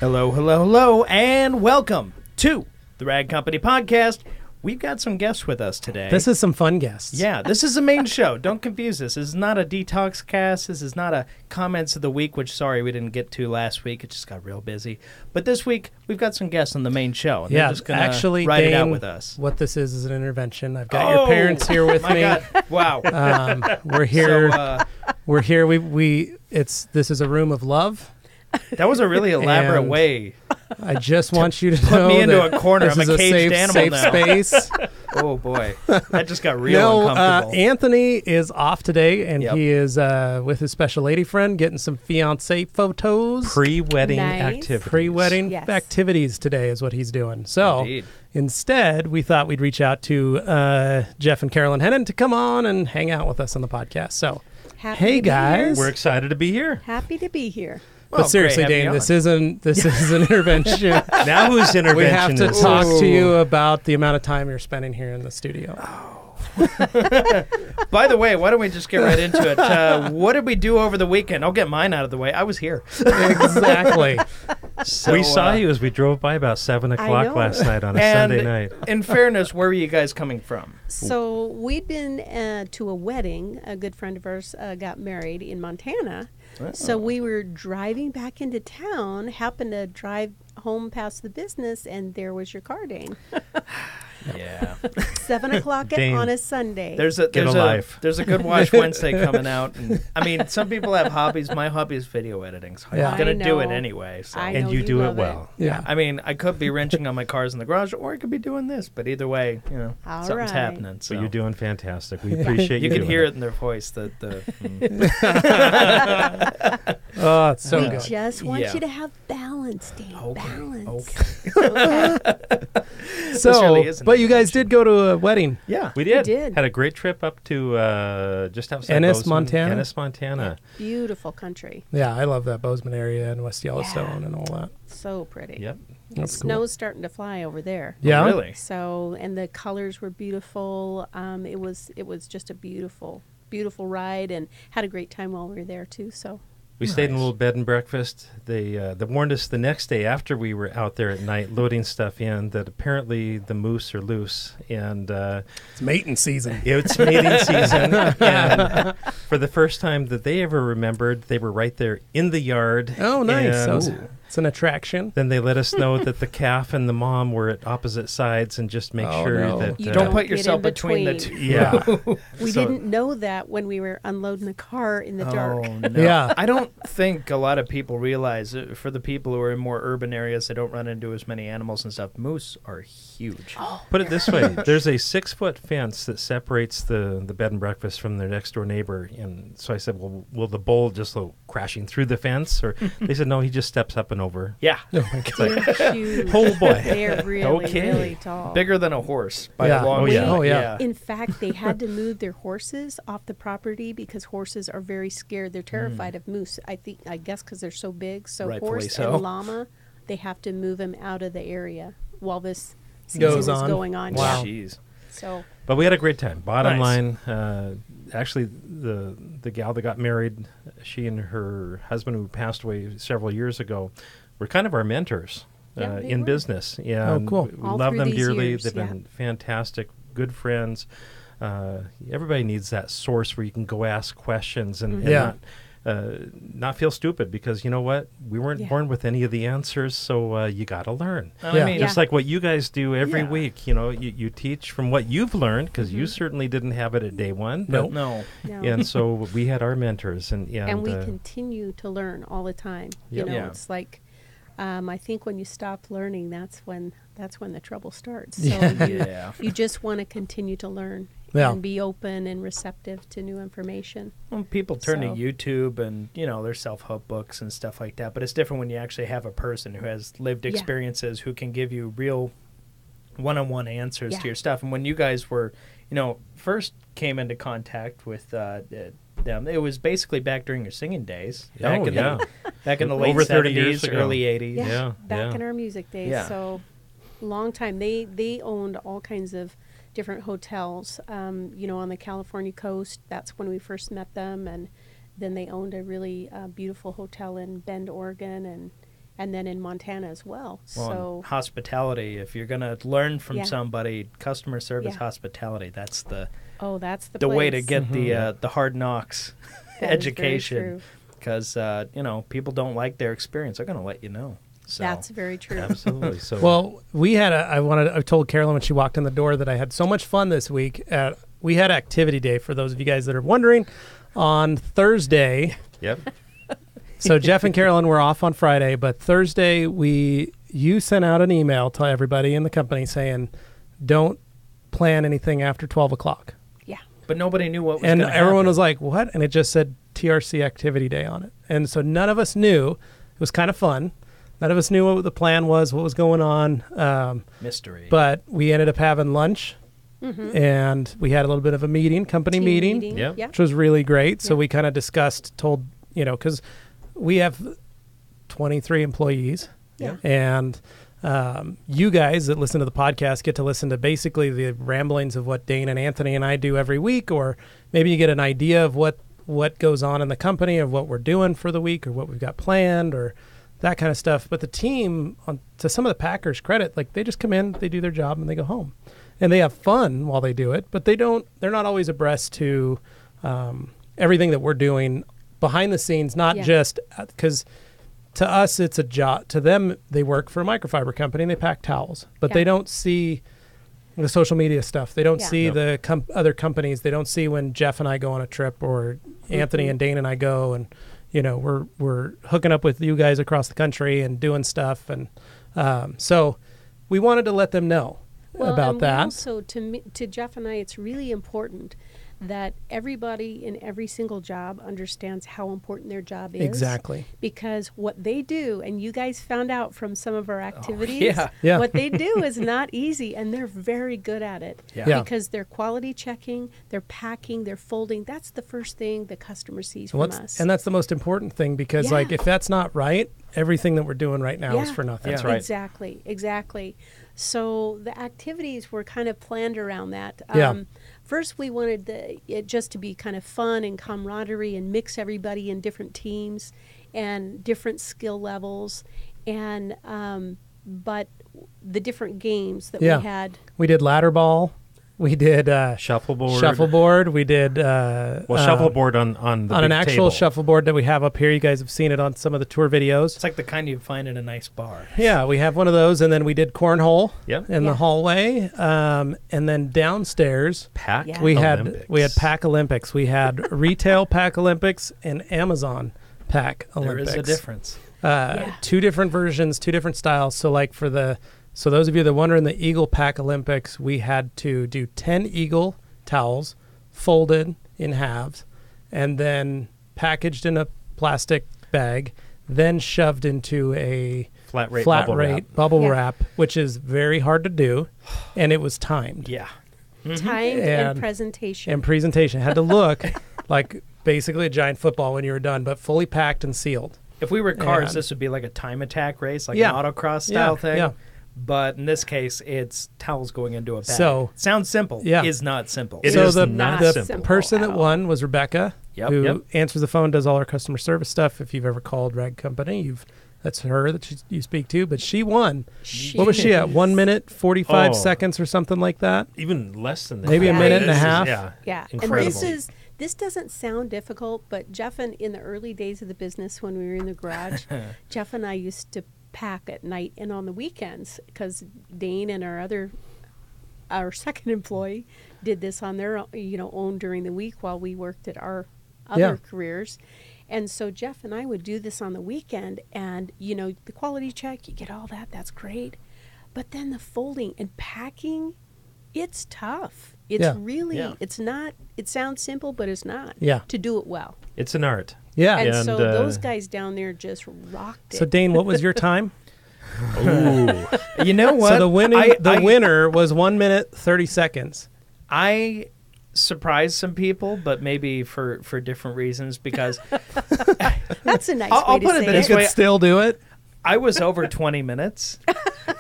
Hello, hello, hello, and welcome to the Rag Company Podcast. We've got some guests with us today. This is some fun guests. Yeah, this is the main show. Don't confuse this. This is not a detox cast. This is not a comments of the week, which, sorry, we didn't get to last week. It just got real busy. But this week, we've got some guests on the main show. And they're just going to ride it out with us. What this is an intervention. I've got your parents here with me. God. Wow. We're here. We're here. This is a room of love. That was a really elaborate way. I just want you to put know me into that a corner. I'm a caged animal safe now. Space. Oh boy, that just got real uncomfortable. Anthony is off today, and he is with his special lady friend getting some fiance photos. Pre-wedding activities. Pre-wedding activities today is what he's doing. So Indeed. Instead, we thought we'd reach out to Jeff and Carolyn Hennen to come on and hang out with us on the podcast. So, hey guys, we're excited to be here. Happy to be here. But seriously, Dane, this is an intervention. Now whose intervention? We have to talk to you about the amount of time you're spending here in the studio. By the way, why don't we just get right into it? What did we do over the weekend? I'll get mine out of the way. I was here. Exactly. So, we saw you as we drove by about 7 o'clock last night on a Sunday night. In fairness, where were you guys coming from? So we'd been to a wedding. A good friend of ours got married in Montana. Oh. So we were driving back into town, happened to drive home past the business, and there was your car, Dane. Yeah. 7 o'clock on a Sunday. There's a Good Wash Wednesday coming out. And, I mean, some people have hobbies. My hobby is video editing, so I'm going to do it anyway. So. And you do it well. Yeah. I mean, I could be wrenching on my cars in the garage, or I could be doing this. But either way, something's happening. So. But you're doing fantastic. We appreciate you. You can hear it in their voice. Oh, it's so good. We just want you to have balance, Dane. Balance. Okay. But you guys did go to a wedding. Yeah, we did. We did. Had a great trip up to just outside Ennis, Bozeman, Montana. Ennis, Montana. Yeah. Beautiful country. Yeah, I love that Bozeman area and West Yellowstone and all that. So pretty. Yep. That's Snow's starting to fly over there. Yeah, really. So, and the colors were beautiful. It was just a beautiful ride, and had a great time while we were there too. So. We stayed in a little bed and breakfast. They warned us the next day after we were out there at night loading stuff in that apparently the moose are loose. And it's mating season. It's mating season. And for the first time that they ever remembered, they were right there in the yard. Oh, nice. It's an attraction. Then they let us know that the calf and the mom were at opposite sides, and just make sure that... You don't put yourself between the two. Yeah. We didn't know that when we were unloading the car in the dark. No. Yeah. I don't think a lot of people realize, for the people who are in more urban areas that don't run into as many animals and stuff, moose are huge. Put it this way. There's a 6-foot fence that separates the bed and breakfast from their next door neighbor. And so I said, well, will the bull just go crashing through the fence? Or they said, no, he just steps up and over. Yeah. They're huge. Oh, boy. They're really tall. Bigger than a horse by a long shot. Oh, yeah. In fact, they had to move their horses off the property because horses are very scared. They're terrified of moose. I guess because they're so big. So Rightfully horse so. and llama, they have to move them out of the area while this season is going on. Wow. Jeez. So. But we had a great time. Bottom Nice. line, actually, the gal that got married, she and her husband, who passed away several years ago, were kind of our mentors in business. Yeah, oh, cool. We All love through them these dearly. years, They've been fantastic, good friends. Everybody needs that source where you can go ask questions and not feel stupid, because you know what? We weren't born with any of the answers, so you got to learn. I mean, just like what you guys do every week. You know, you teach from what you've learned, because you certainly didn't have it at day one. No. And so we had our mentors, and we continue to learn all the time. You know, it's like I think when you stop learning, that's when the trouble starts. So you just want to continue to learn. And be open and receptive to new information. Well, people turn to YouTube and, there's self-help books and stuff like that. But it's different when you actually have a person who has lived experiences who can give you real one-on-one answers to your stuff. And when you guys were, first came into contact with them, it was basically back during your singing days. Back in the late over 30 70s, years ago. early 80s. Back in our music days. Yeah. So long time. They owned all kinds of different hotels, on the California coast. That's when we first met them, and then they owned a really beautiful hotel in Bend, Oregon, and and then in Montana as well. Well, so hospitality, if you're going to learn from somebody, customer service, hospitality, that's the way to get the hard knocks education. Because, people don't like their experience. They're going to let you know. So. That's very true. Absolutely. So, well, I told Carolyn when she walked in the door that I had so much fun this week. We had activity day, for those of you guys that are wondering, on Thursday. Yep. So Jeff and Carolyn were off on Friday, but Thursday you sent out an email to everybody in the company saying, don't plan anything after 12 o'clock. Yeah. But nobody knew what was going to happen. And everyone was like, what? And it just said TRC activity day on it. And so none of us knew. It was kind of fun. None of us knew what the plan was, what was going on. Mystery. But we ended up having lunch. And we had a little bit of a company meeting. Yep. Which was really great. So we kind of because we have 23 employees. Yeah. And you guys that listen to the podcast get to listen to basically the ramblings of what Dane and Anthony and I do every week, or maybe you get an idea of what goes on in the company, of what we're doing for the week, or what we've got planned, or that kind of stuff. But the team, to some of the Packers' credit, like they just come in, they do their job, and they go home. And they have fun while they do it, but they're not always abreast to everything that we're doing behind the scenes, not just because to us it's a job. To them, they work for a microfiber company and they pack towels, but they don't see the social media stuff. They don't see the other companies. They don't see when Jeff and I go on a trip, or Anthony and Dane and I go, and we're hooking up with you guys across the country and doing stuff. And so we wanted to let them know about that. Also, to Jeff and I, it's really important that everybody in every single job understands how important their job is. Exactly. Because what they do, and you guys found out from some of our activities, what they do is not easy, and they're very good at it. Yeah. Because they're quality checking, they're packing, they're folding. That's the first thing the customer sees from us. And that's the most important thing, because if that's not right, everything that we're doing right now is for nothing. That's right. Exactly. So the activities were kind of planned around that. First, we wanted it just to be kind of fun and camaraderie, and mix everybody in different teams and different skill levels, and but the different games that we had. We did ladder ball. We did shuffleboard. We did shuffleboard on the an big actual table. Shuffleboard that we have up here. You guys have seen it on some of the tour videos. It's like the kind you'd find in a nice bar. Yeah, we have one of those, and then we did cornhole in the hallway, and then downstairs we had Pack Olympics. We had retail Pack Olympics and Amazon Pack Olympics. There is a difference. 2 different versions, 2 different styles. So those of you that wonder, in the Eagle Pack Olympics, we had to do 10 Eagle towels folded in halves and then packaged in a plastic bag, then shoved into a flat rate bubble wrap, which is very hard to do, and it was timed. Yeah. Timed and presentation. And presentation. It had to look like basically a giant football when you were done, but fully packed and sealed. If we were cars, this would be like a time attack race, like an autocross style thing. Yeah. But in this case, it's towels going into a bag. So, sounds simple. Is not simple. The person that won was Rebecca, who answers the phone, does all our customer service stuff. If you've ever called Rag Company, that's her that you speak to. But she won. What was she at? 1 minute, 45 seconds or something like that? Even less than that. Maybe a minute and a half. Yeah. Incredible. And this doesn't sound difficult, but Jeff and in the early days of the business when we were in the garage, Jeff and I used to pack at night and on the weekends, because Dane and our second employee did this on their own during the week while we worked at our other careers. And so Jeff and I would do this on the weekend, and the quality check, you get all that's great, but then the folding and packing, it's tough. It's really it's not, it sounds simple, but it's not to do it well. It's an art. Yeah. And so those guys down there just rocked it. So Dane, what was your time? Ooh. You know what? So the winner was 1 minute 30 seconds. I surprised some people, but maybe for different reasons, because that's a nice way to say it. You could still do it. I was over 20 minutes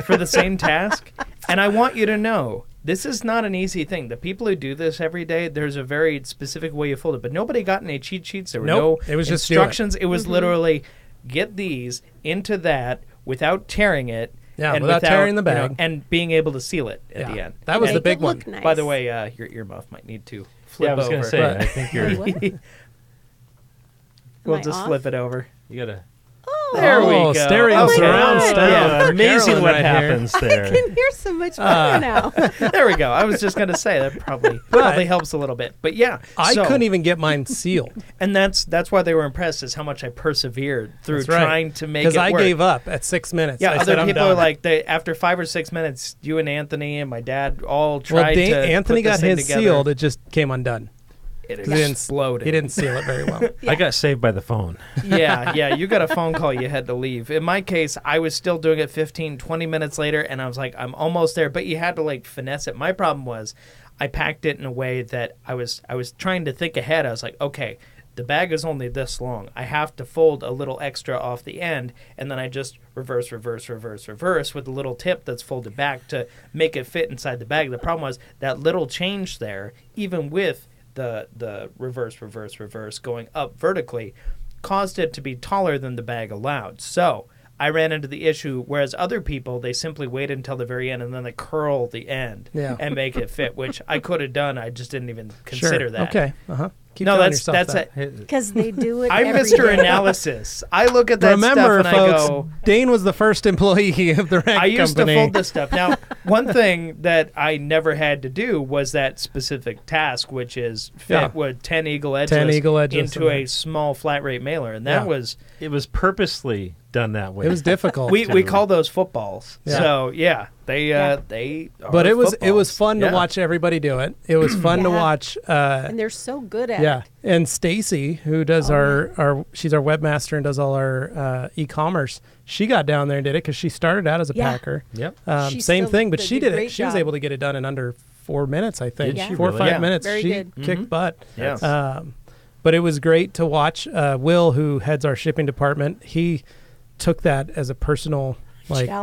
for the same task, and I want you to know, this is not an easy thing. The people who do this every day, there's a very specific way you fold it, but nobody got any cheat sheets. There were no it was instructions. Just it was literally get these into that, without tearing it. Yeah, and without tearing the bag. And being able to seal it at the end. That was the big one. Nice. By the way, your earmuff might need to flip over. I was going to say, I think you're... We'll just flip it over. You got to... There we go. Stereo surround sound. Yeah, amazing Carolyn what right happens there. I can hear so much better now. There we go. I was just going to say that probably helps a little bit. But yeah. I couldn't even get mine sealed. And that's why they were impressed, is how much I persevered through trying to make it work. Because I gave up at 6 minutes. Yeah, I other said, people are like, after 5 or 6 minutes, you and Anthony and my dad all tried to Anthony put got this his together. sealed. It just came undone. It exploded. He didn't seal it very well. I got saved by the phone. Yeah, you got a phone call, you had to leave. In my case, I was still doing it 15, 20 minutes later, and I was like, I'm almost there, but you had to like finesse it. My problem was I packed it in a way that I was trying to think ahead. I was like, okay, the bag is only this long. I have to fold a little extra off the end, and then I just reverse with the little tip that's folded back to make it fit inside the bag. The problem was that little change there, even with the reverse going up vertically, caused it to be taller than the bag allowed. So I ran into the issue, whereas other people, they simply wait until the very end and then they curl the end and make it fit, which I could have done. I just didn't even consider that. Okay. Keep that's it. Because they do it I'm every Mr. day. Analysis. I look at that Remember, stuff and folks, I go... Dane was the first employee of the rank I used company. to fold this stuff. Now, one thing that I never had to do was that specific task, which is fit with 10 eagle edges into a small flat rate mailer. And that was... It was purposely done that way. It was difficult. We call those footballs. Yeah. So, they are But it was footballs. fun to watch everybody do it. It was fun to watch. And they're so good at it. Yeah. And Stacy, who does our she's our webmaster and does all our e-commerce, she got down there and did it because she started out as a packer. Yep. Same thing, but she did it. She was job. able to get it done in under 4 minutes, I think. Did she 4 or 5 really? minutes. Very She good. kicked butt. Yeah. But it was great to watch. Will, who heads our shipping department, he took that as a personal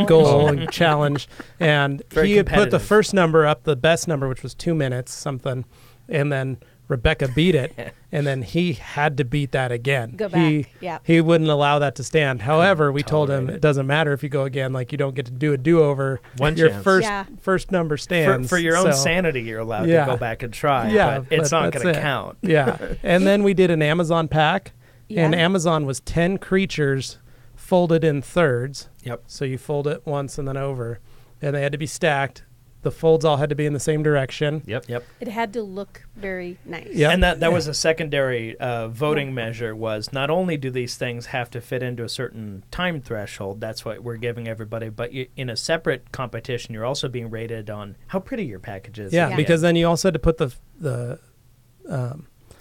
goal and challenge, and Very he had put the competitive. first number up, the best number, which was 2 minutes something, and then Rebecca beat it, and then he had to beat that again. Go back. He wouldn't allow that to stand. However, we told him it doesn't matter if you go again. Like, you don't get to do a do-over. Your chance. first number stands. For your own sanity, you're allowed to go back and try. Yeah, but it's not going to count. Yeah. And then we did an Amazon pack, and Yeah. Amazon was 10 creatures folded in thirds. Yep. So you fold it once and then over, and they had to be stacked. The folds all had to be in the same direction. Yep. It had to look very nice. Yep. And that was a secondary voting measure, was not only do these things have to fit into a certain time threshold, that's what we're giving everybody, but in a separate competition, you're also being rated on how pretty your package is. Yeah, because then you also had to put the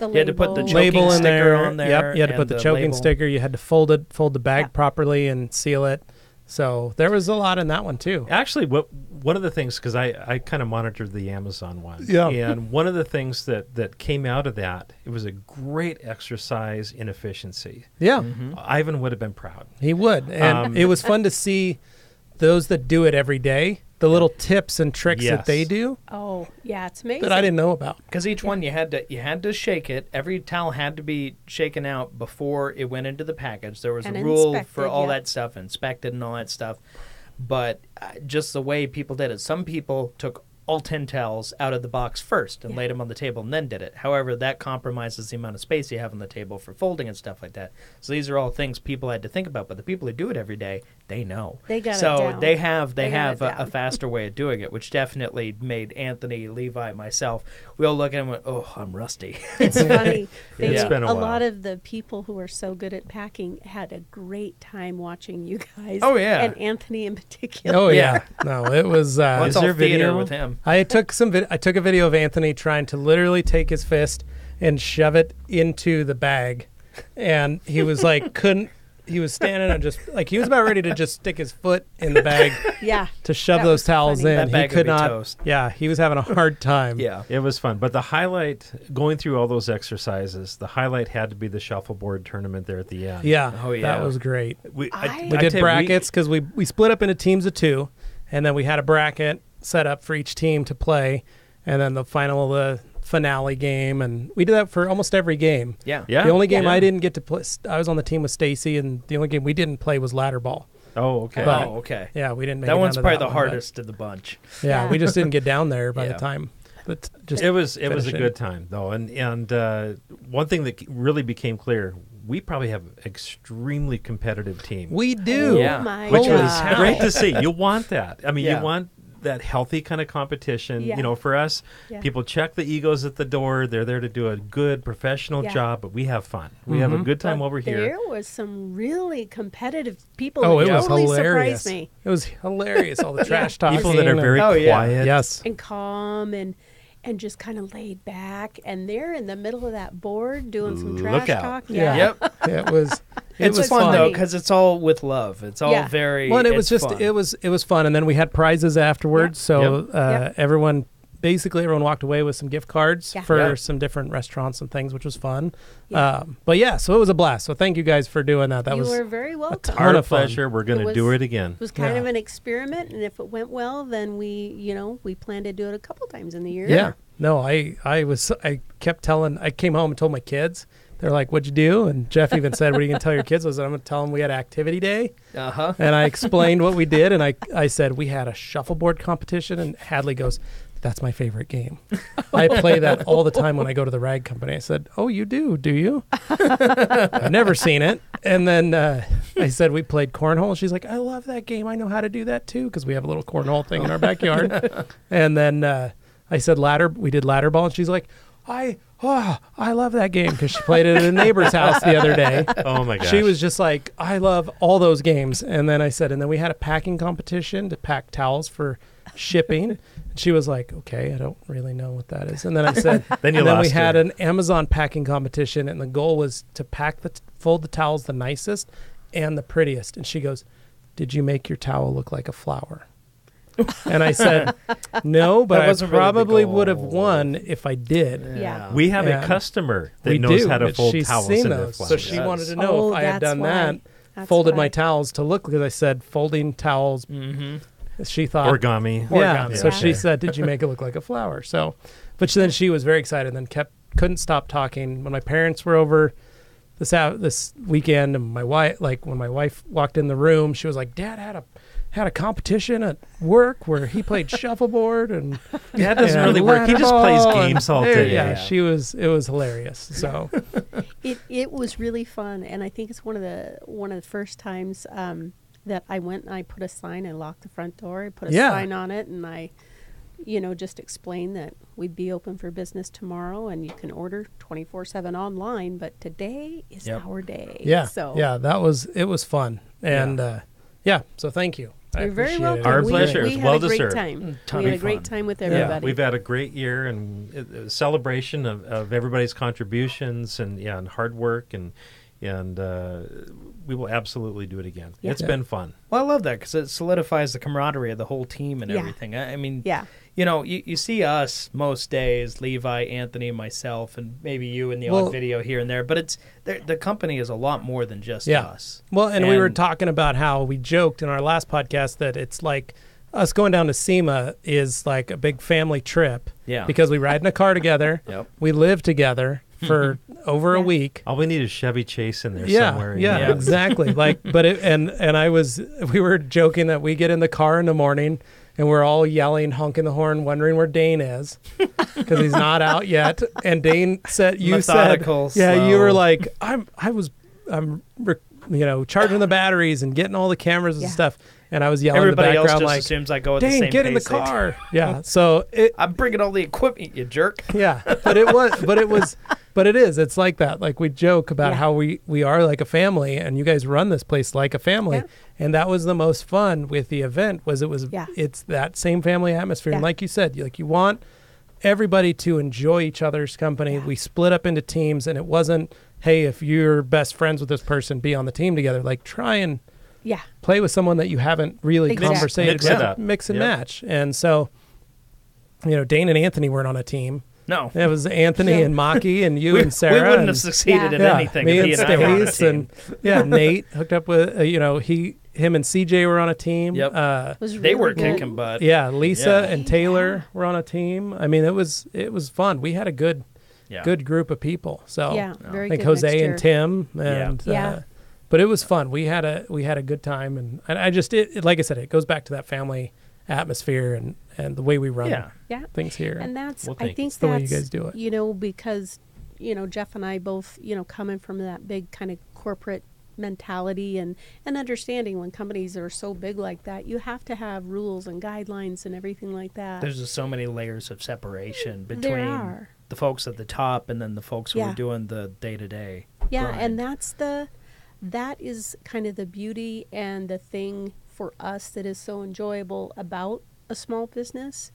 you had to put the choking label in sticker there. on there. Yep, you had to put the choking label. sticker. You had to fold the bag properly and seal it. So there was a lot in that one too. Actually, one of the things, because I kind of monitored the Amazon one, Yeah. and one of the things that came out of that, it was a great exercise in efficiency. Yeah, Ivan would have been proud. he would, and it was fun to see those that do it every day, the little tips and tricks that they do Oh, yeah, it's amazing. that I didn't know about. Because each one you had to shake it. Every towel had to be shaken out before it went into the package. There was And a rule for inspected, all that stuff, inspected and all that stuff. But just the way people did it, some people took all 10 towels out of the box first and laid them on the table and then did it. However, that compromises the amount of space you have on the table for folding and stuff like that. So these are all things people had to think about. But the people who do it every day, they know. They got so it down. they have They got it a down. faster way of doing it, which definitely made Anthony, Levi, myself, we all look at him and went, oh, I'm rusty. It's funny. It's been a while. lot of the people who are so good at packing had a great time watching you guys. Oh, yeah. And Anthony in particular. Oh yeah, no, it was. Well, it's Is all there theater video? with him. I took I took a video of Anthony trying to literally take his fist and shove it into the bag, and he was like couldn't. He was standing and just like he was about ready to just stick his foot in the bag Yeah. to shove That those was towels funny. in. That bag He could would be not. toast. Yeah, he was having a hard time. Yeah. It was fun. But the highlight, going through all those exercises, the highlight had to be the shuffleboard tournament there at the end. Yeah, Oh, yeah. that was great. We We did brackets because we split up into teams of 2, and then we had a bracket set up for each team to play, and then the finale game, and we did that for almost every game. Yeah. Yeah. The only game Yeah. I didn't get to play, I was on the team with Stacy, and the only game we didn't play was ladder ball. Oh, okay. Okay. Yeah, we didn't make that it one's down to probably that the one, hardest of the bunch. Yeah, we just didn't get down there by the time. But just it was a good time though, and one thing that really became clear. We probably have an extremely competitive team. We do. Which was great to see. You want that. I mean, you want that healthy kind of competition. Yeah. You know, for us, people check the egos at the door. They're there to do a good professional job, but we have fun. We have a good time over here. There was some really competitive people it that was totally hilarious. surprised me. It was hilarious. All the trash talking. People that are very quiet. Yes. And calm and just kind of laid back, and they're in the middle of that board doing some trash talk. Yep. It was was fun though, because it's all with love. It's all very well, and it was just fun. it was fun, and then we had prizes afterwards. So everyone walked away with some gift cards for some different restaurants and things, which was fun. But so it was a blast. So thank you guys for doing that. You were very welcome. Our pleasure. We're going to do it again. It was kind of an experiment, and if it went well, then we plan to do it a couple times in the year. Yeah. No, I came home and told my kids. They're like, "What'd you do?" And Jeff even said, "What are you going to tell your kids?" I said, "I'm going to tell them we had activity day." And I explained what we did, and I said we had a shuffleboard competition, and Hadley goes, "That's my favorite game. I play that all the time when I go to the rag company." I said, "Oh, you do you?" I've never seen it. And then I said we played cornhole. She's like, "I love that game. I know how to do that too," because we have a little cornhole thing in our backyard. And then I said we did ladder ball, and she's like, I love that game, because she played it at a neighbor's house the other day. Oh my gosh. She was just like, I love all those games. And then I said, and then we had a packing competition to pack towels for shipping. And she was like, okay, I don't really know what that is. And then I said, then we had an Amazon packing competition, and the goal was to fold the towels the nicest and the prettiest. And she goes, "Did you make your towel look like a flower?" And I said, "No, but I probably would have won if I did." Yeah. We have a customer that knows how to fold towels into flowers. So she wanted to know if I had done folded my towels to look, because I said folding towels. She thought origami. Yeah. So she said, "Did you make it look like a flower?" So, but then she was very excited, and then couldn't stop talking. When my parents were over this weekend, and when my wife walked in the room, she was like, "Dad had a competition at work where he played shuffleboard," and that doesn't really work. He just plays games all day. Yeah, it was hilarious. So it was really fun, and I think it's one of the first times that I went and I put a sign. I locked the front door. I put a sign on it, and I just explained that we'd be open for business tomorrow, and you can order 24/7 online, but today is our day. Yeah. So it was fun, and so thank you. You're very welcome. Our pleasure. We well had a deserved. great time. We had a great time with everybody. We've had a great year, and a celebration of everybody's contributions and hard work, and we will absolutely do it again. Yeah. It's been fun. Well, I love that, because it solidifies the camaraderie of the whole team and everything. I mean, you see us most days, Levi, Anthony, myself, and maybe you in the odd video here and there, but the company is a lot more than just us. Well, and we were talking about how we joked in our last podcast that it's like us going down to SEMA is like a big family trip. Yeah. Because we ride in a car together. Yep. We live together for over a week. All we need is Chevy Chase in there somewhere. Yeah, exactly. We were joking that we get in the car in the morning and we're all yelling, honking the horn, wondering where Dane is, because he's not out yet. And Dane said, you were like, I'm charging the batteries and getting all the cameras and stuff. And I was yelling Everybody in the background, else just like, assumes I go at Dane, the same get pace in the car. Yeah. So I'm bringing all the equipment, you jerk. Yeah. But it is. It's like that. Like, we joke about how we are like a family, and you guys run this place like a family. Yeah. And that was the most fun with the event. It's that same family atmosphere. Yeah. And like you said, you want everybody to enjoy each other's company. Yeah. We split up into teams, and it wasn't, hey, if you're best friends with this person, be on the team together. Like, try and play with someone that you haven't really conversated with. Mix and match. And so, Dane and Anthony weren't on a team. No. It was Anthony and Maki and you and Sarah. We wouldn't have succeeded in anything. Me and Stace and Nate hooked up with, him and CJ were on a team. Yep. They were kicking butt. Yeah, Lisa and Taylor were on a team. I mean, it was fun. We had a good group of people. So very I think good Jose mixture. and Tim and But it was fun. We had a good time, and I just like I said, it goes back to that family atmosphere and the way we run things here. And that's I think that's the way you guys do it. You know, because Jeff and I both coming from that big kind of corporate mentality and understanding when companies are so big like that, you have to have rules and guidelines and everything like that. There's just so many layers of separation between the folks at the top and then the folks who are doing the day-to-day grind. And that is kind of the beauty and the thing for us that is so enjoyable about a small business,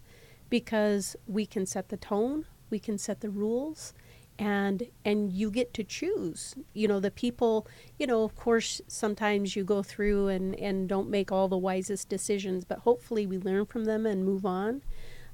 because we can set the tone, we can set the rules, and you get to choose. The people, of course, sometimes you go through and don't make all the wisest decisions, but hopefully we learn from them and move on.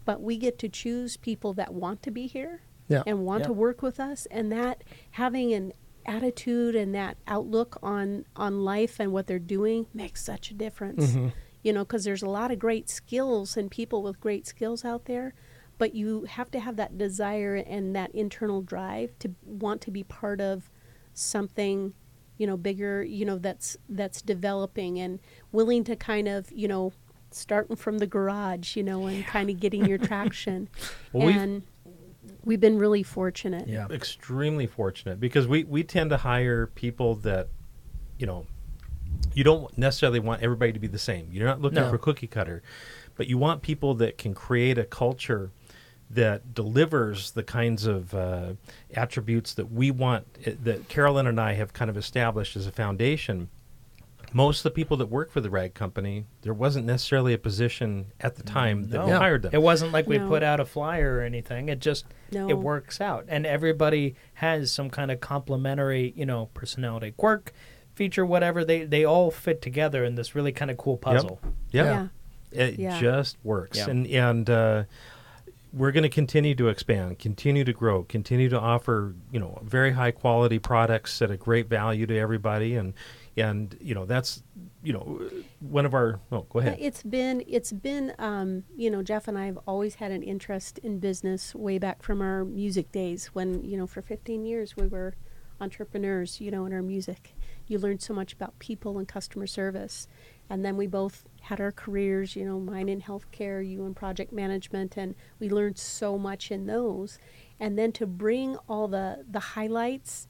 But we get to choose people that want to be here and want to work with us, and that having an attitude and that outlook on life and what they're doing makes such a difference. Because there's a lot of great skills and people with great skills out there, but you have to have that desire and that internal drive to want to be part of something bigger, that's developing, and willing to kind of starting from the garage, and kind of getting your traction. And we've been really fortunate. Yeah, extremely fortunate, because we tend to hire people that, you don't necessarily want everybody to be the same. You're not looking for cookie cutter, but you want people that can create a culture that delivers the kinds of attributes that we want, that Carolyn and I have kind of established as a foundation. Most of the people that work for the rag company, there wasn't necessarily a position at the time that we hired them. It wasn't like we put out a flyer or anything. It just it works out, and everybody has some kind of complementary, personality, quirk, feature, whatever. They all fit together in this really kind of cool puzzle. It just works, and we're going to continue to expand, continue to grow, continue to offer very high quality products at a great value to everybody, and that's one of our. Oh, go ahead. It's been Jeff and I have always had an interest in business way back from our music days, when for 15 years we were entrepreneurs, in our music. You learned so much about people and customer service, and then we both had our careers, mine in healthcare, you in project management, and we learned so much in those. And then to bring all the highlights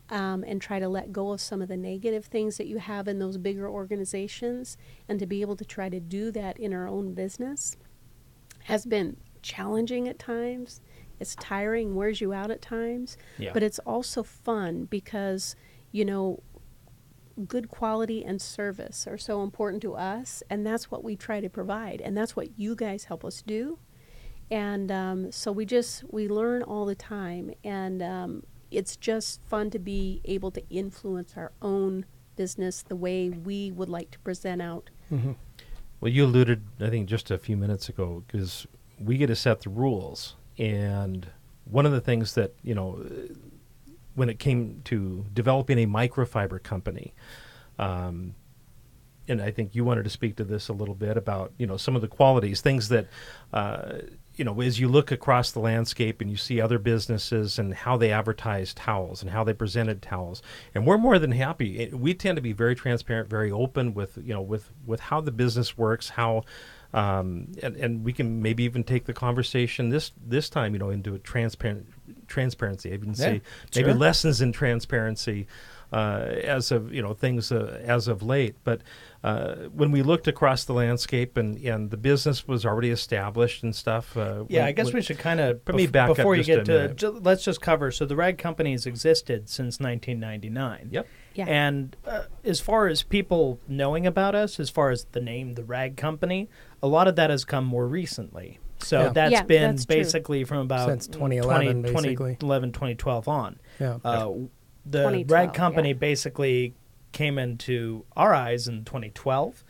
and try to let go of some of the negative things that you have in those bigger organizations, and to be able to try to do that in our own business has been challenging at times. It's tiring, wears you out at times, but it's also fun because, good quality and service are so important to us, and that's what we try to provide, and that's what you guys help us do. And so we learn all the time, and it's just fun to be able to influence our own business the way we would like to present out. Well, you alluded, I think, just a few minutes ago, because we get to set the rules. And one of the things that, when it came to developing a microfiber company, and I think you wanted to speak to this a little bit about, some of the qualities, things that, as you look across the landscape and you see other businesses and how they advertise towels and how they presented towels. And we're more than happy. We tend to be very transparent, very open with how the business works, how, and we can maybe even take the conversation this time, into a transparency. I even say maybe lessons in transparency as of things as of late. But when we looked across the landscape and the business was already established and stuff. I guess we should kind of before you get to let's just cover. So the rag company has existed since 1999. Yep. Yeah. And as far as people knowing about us, as far as the name, the rag company, a lot of that has come more recently. So that's been basically from about since 2011, 2012 on. Yeah. The rag company basically came into our eyes in 2012,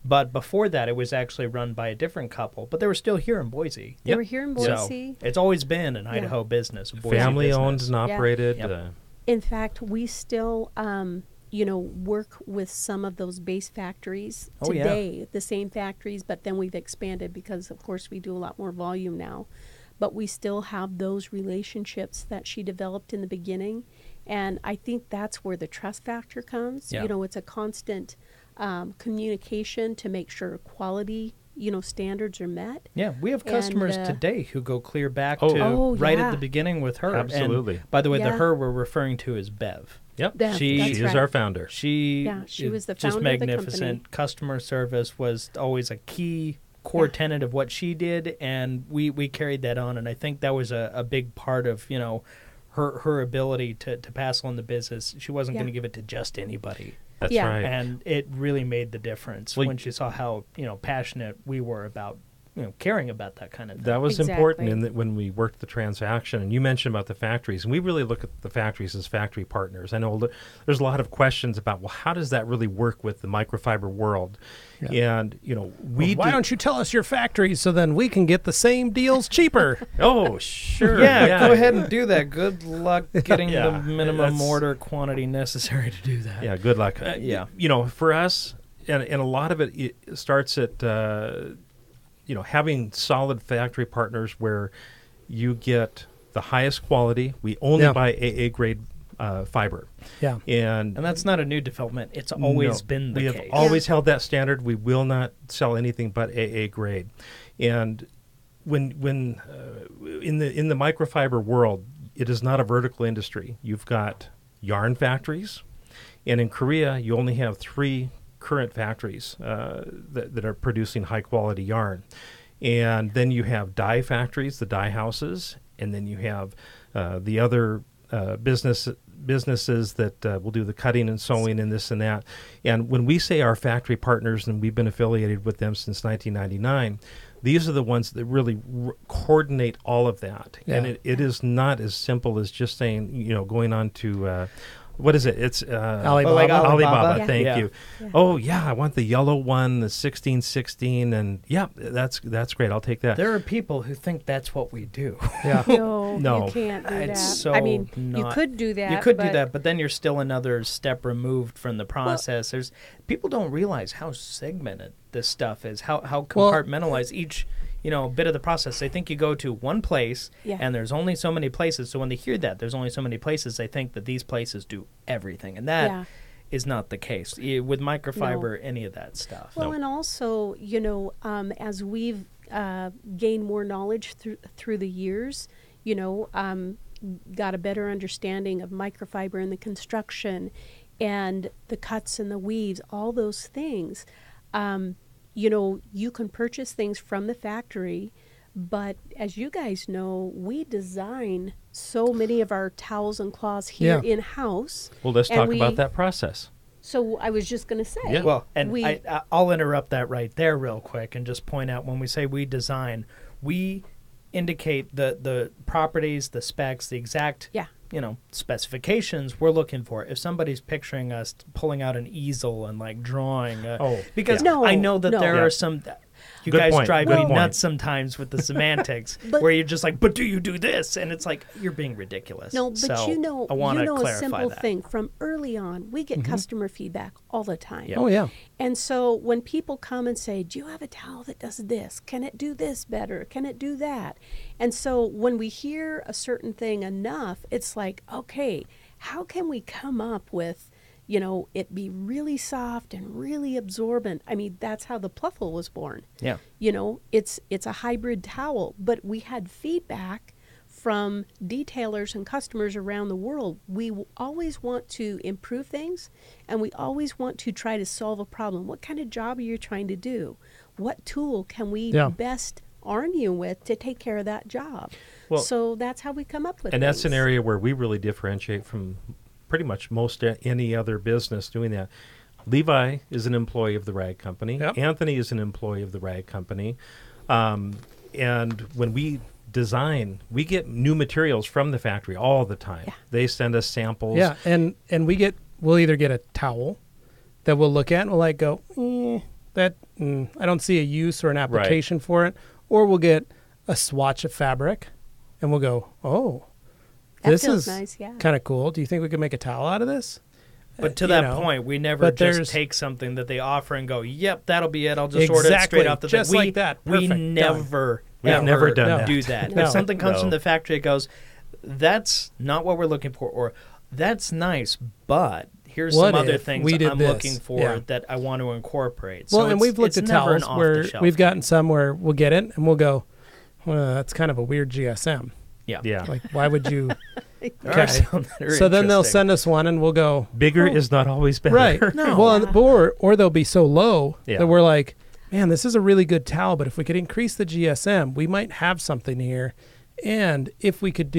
but before that it was actually run by a different couple, but they were still here in Boise. They were here in Boise. So it's always been an Idaho business, family owned and operated. In fact, we still work with some of those base factories today, the same factories, but then we've expanded because, of course, we do a lot more volume now. But we still have those relationships that she developed in the beginning, And I think that's where the trust factor comes. Yeah. You know, it's a constant communication to make sure quality, you know, standards are met. Yeah, we have customers today who go clear back to at the beginning with her. Absolutely. And by the way, the her we're referring to is Bev. Yep. Bev, she is our founder. She was the founder just magnificent. Of the company. Customer service was always a key core tenet of what she did, and we carried that on. And I think that was a big part of, you know, her ability to pass on the business. She wasn't going to give it to just anybody. That's right. And it really made the difference when she saw how, you know, passionate we were about, you know, caring about that kind of thing. That was important when we worked the transaction. And you mentioned about the factories, and we really look at the factories as factory partners. I know there's a lot of questions about, well, how does that really work with the microfiber world? Yeah. And, you know, why don't you tell us your factories so then we can get the same deals cheaper? Oh, sure. Go ahead and do that. Good luck getting the minimum order quantity necessary to do that. Yeah, good luck. You know, for us, and a lot of it starts at, you know, having solid factory partners where you get the highest quality. We only buy AA grade fiber. Yeah. And that's not a new development. It's always been the case. We have always held that standard. We will not sell anything but AA grade. And when in the microfiber world, it is not a vertical industry. You've got yarn factories, and in Korea, you only have 3 current factories that are producing high quality yarn. And then you have dye factories, the dye houses, and then you have the other businesses that will do the cutting and sewing and this and that. And when we say our factory partners, and we've been affiliated with them since 1999, these are the ones that really coordinate all of that. Yeah. And it is not as simple as just saying, you know, going on to what is it? It's Alibaba. Alibaba. Thank you. Yeah. Oh yeah, I want the yellow one, the 1616, and that's great. I'll take that. There are people who think that's what we do. Yeah. No, you can't do that. So I mean, you could do that. You could do that, but then you're still another step removed from the process. Well, people don't realize how segmented this stuff is, how compartmentalized each, you know, bit of the process. They think you go to one place and there's only so many places. So when they hear that there's only so many places, they think that these places do everything. And that is not the case with microfiber, any of that stuff. Well, and also, you know, as we've gained more knowledge through the years, you know, got a better understanding of microfiber and the construction and the cuts and the weaves, all those things. You know, you can purchase things from the factory, but as you guys know, we design so many of our towels and cloths here in-house. Well, let's talk about that process. So I was just going to say. Yeah. Well, and I'll interrupt that right there real quick and just point out, when we say we design, we indicate the properties, the specs, the exact you know, specifications we're looking for. If somebody's picturing us pulling out an easel and like drawing, because I know that there are some. You guys drive me nuts sometimes with the semantics, where you're just like, but do you do this? And it's like, you're being ridiculous. No, but so you know clarify a simple that. thing. From early on, we get customer feedback all the time. Yeah. Oh, yeah. And so when people come and say, do you have a towel that does this? Can it do this better? Can it do that? And so when we hear a certain thing enough, it's like, okay, how can we come up with, you know, it be really soft and really absorbent? I mean, that's how the Pluffle was born. Yeah. You know, it's a hybrid towel, but we had feedback from detailers and customers around the world. We always want to improve things, and we always want to try to solve a problem. What kind of job are you trying to do? What tool can we best arm you with to take care of that job? Well, so that's how we come up with and things. That's an area where we really differentiate from pretty much most any other business doing that. Levi is an employee of the rag company. Yep. Anthony is an employee of the rag company. And when we design, we get new materials from the factory all the time. Yeah. They send us samples. Yeah, and we'll either get a towel that we'll look at and we'll like go, I don't see a use or an application for it. Or we'll get a swatch of fabric and we'll go, this is nice, kind of cool. Do you think we could make a towel out of this? But to that point, we never just take something that they offer and go, yep, that'll be it. I'll just order it straight off the thing. Like that. Perfect. We never done that. do that. No. If something comes from the factory, it goes, that's not what we're looking for, or that's nice, but here's some other things I'm looking for that I want to incorporate. Well, and we've looked at towels where we've gotten some where we'll get it and we'll go, well, that's kind of a weird GSM. Yeah. Like, why would you? Okay. So then they'll send us one and we'll go, bigger is not always better. Right. No. Well, or they'll be so low that we're like, man, this is a really good towel, but if we could increase the GSM, we might have something here. And if we could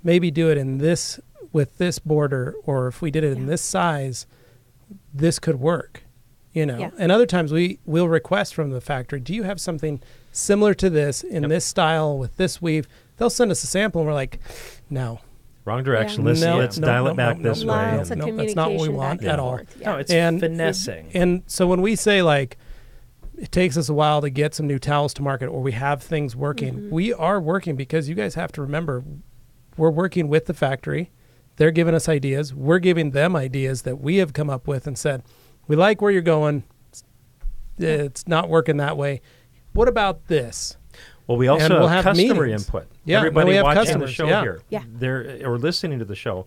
maybe do it in this, with this border, or if we did it in this size, this could work, And other times we'll request from the factory, do you have something similar to this in this style with this weave? They'll send us a sample and we're like, no. Wrong direction. Let's dial it back this way. No, that's not what we want at all. No, it's finessing. And so when we say, like, it takes us a while to get some new towels to market, or we have things working, we are working, because you guys have to remember, we're working with the factory. They're giving us ideas. We're giving them ideas that we have come up with and said, we like where you're going. It's not working that way. What about this? Well, we also have customer input. Yeah, everybody watching customers. The show here, or listening to the show,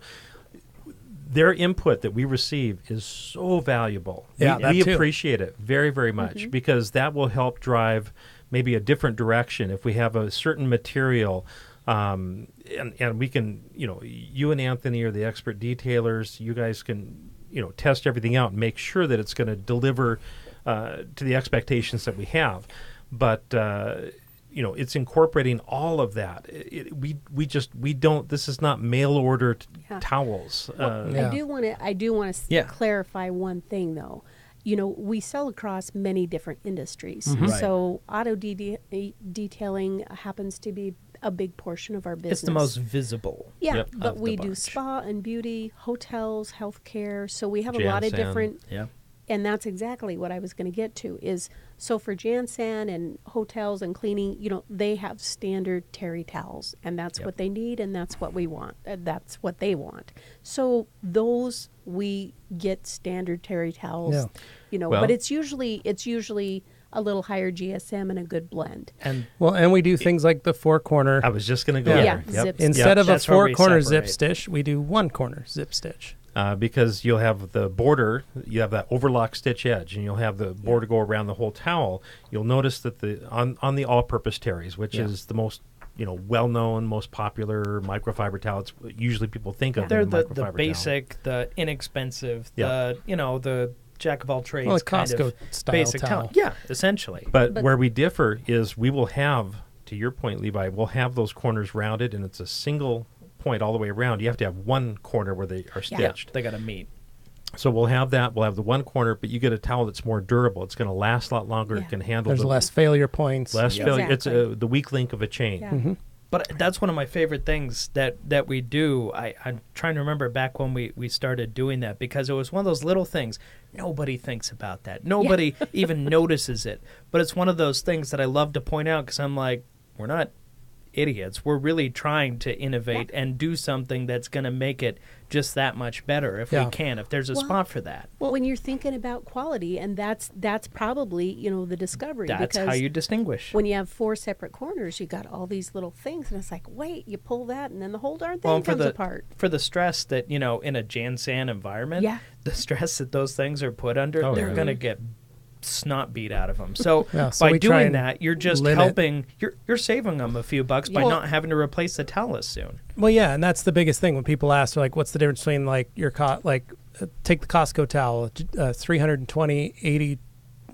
their input that we receive is so valuable. Yeah, we appreciate it very, very much, because that will help drive maybe a different direction. If we have a certain material, and we can, you and Anthony are the expert detailers. You guys can, test everything out and make sure that it's going to deliver to the expectations that we have. But it's incorporating all of that. We don't. This is not mail order towels. I do want to clarify one thing, though. We sell across many different industries. Right. So auto detailing happens to be a big portion of our business. It's the most visible. Yeah, but we do spa and beauty, hotels, healthcare. So we have a lot of different. Yeah. And that's exactly what I was going to get to is, so for Jansan and hotels and cleaning, they have standard terry towels, and that's what they need, and that's what we want. That's what they want. So those, we get standard terry towels, but it's usually a little higher GSM and a good blend. And we do things like the 4-corner. I was just going to go there. Zip Instead of a 4-corner zip stitch, we do 1-corner zip stitch. Because you'll have the border, you have that overlock stitch edge, and you'll have the border go around the whole towel. You'll notice that on the all-purpose terries, which is the most well-known, most popular microfiber towel, it's usually people think of. They're the basic, the inexpensive, the jack of all trades, well, kind of style basic towel. Yeah, essentially. But where we differ is we will have, to your point, Levi, we'll have those corners rounded, and it's a single point all the way around. You have to have one corner where they are stitched. They got to meet. So we'll have that. We'll have the one corner, but you get a towel that's more durable. It's going to last a lot longer. It can handle. There's less failure points. Less failure. Exactly. It's the weak link of a chain. Yeah. But that's one of my favorite things that we do. I'm trying to remember back when we started doing that, because it was one of those little things. Nobody thinks about that. Nobody even notices it. But it's one of those things that I love to point out, because I'm like, we're not idiots. We're really trying to innovate and do something that's going to make it just that much better if we can, if there's a spot for that. Well, when you're thinking about quality, and that's probably, the discovery. That's how you distinguish. When you have 4 separate corners, you got all these little things, and it's like, wait, you pull that, and then the whole darn thing comes apart. For the stress that, in a Jansan environment, the stress that those things are put under, they're going to get snot beat out of them. So, by doing that, you're just helping. You're saving them a few bucks by not having to replace the towel as soon. Well, yeah, and that's the biggest thing when people ask, like, what's the difference between take the Costco towel, 320 80,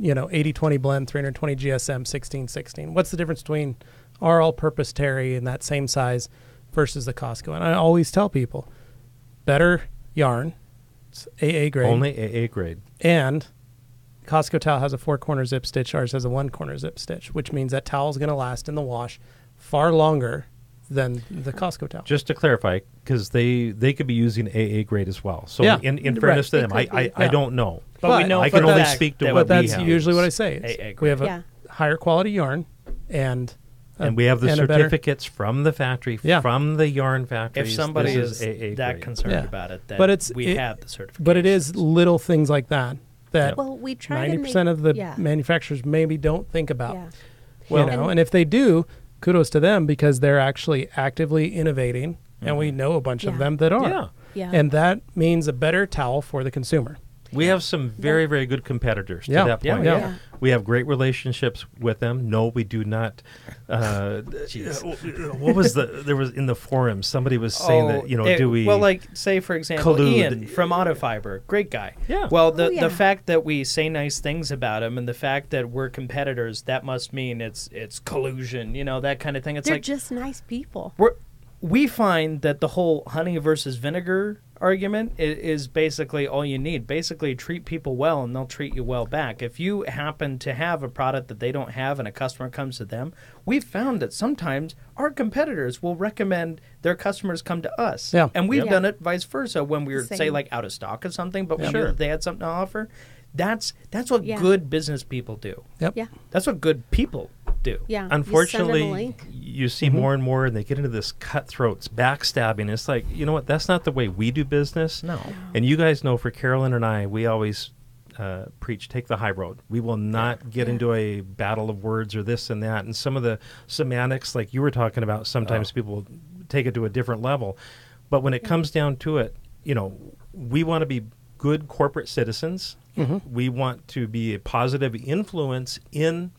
80-20 blend, 320 GSM, 16-16. What's the difference between our all-purpose terry in that same size versus the Costco? And I always tell people, better yarn, it's AA grade, only AA grade, and Costco towel has a 4-corner zip stitch. Ours has a 1-corner zip stitch, which means that towel is going to last in the wash far longer than the Costco towel. Just to clarify, because they could be using AA grade as well. So in fairness to them, I don't know. But we know I can only speak to what we have. But that's usually what I say. We have a higher quality yarn, and we have the certificates from the factory, from the yarn factories. If somebody is AA that grade. concerned about it, then we have the certificates. But it is little things like that we try 90% of the manufacturers maybe don't think about. Yeah. And if they do, kudos to them because they're actually actively innovating, and we know a bunch of them that are. And that means a better towel for the consumer. We have some very, very good competitors to that point. We have great relationships with them. No, we do not. What was there was in the forums, somebody was saying that, do we... Well, like, say, for example, collude? Ian from Autofiber, great guy. Yeah. Well, the fact that we say nice things about him and the fact that we're competitors, that must mean it's collusion, that kind of thing. They're just nice people. We find that the whole honey versus vinegar argument is basically all you need. Basically, treat people well and they'll treat you well back. If you happen to have a product that they don't have and a customer comes to them, we've found that sometimes our competitors will recommend their customers come to us. Yeah. And we've done it vice versa when we were, say, like out of stock of something, but we knew that they had something to offer. That's what good business people do. Yep. Yeah. That's what good people do. Yeah. Unfortunately, you see more and more, and they get into this cutthroats, backstabbing. It's like, you know what? That's not the way we do business. No. And you guys know, for Carolyn and I, we always preach, take the high road. We will not get into a battle of words or this and that. And some of the semantics, like you were talking about, sometimes people take it to a different level. But when it comes down to it, we want to be good corporate citizens. We want to be a positive influence in...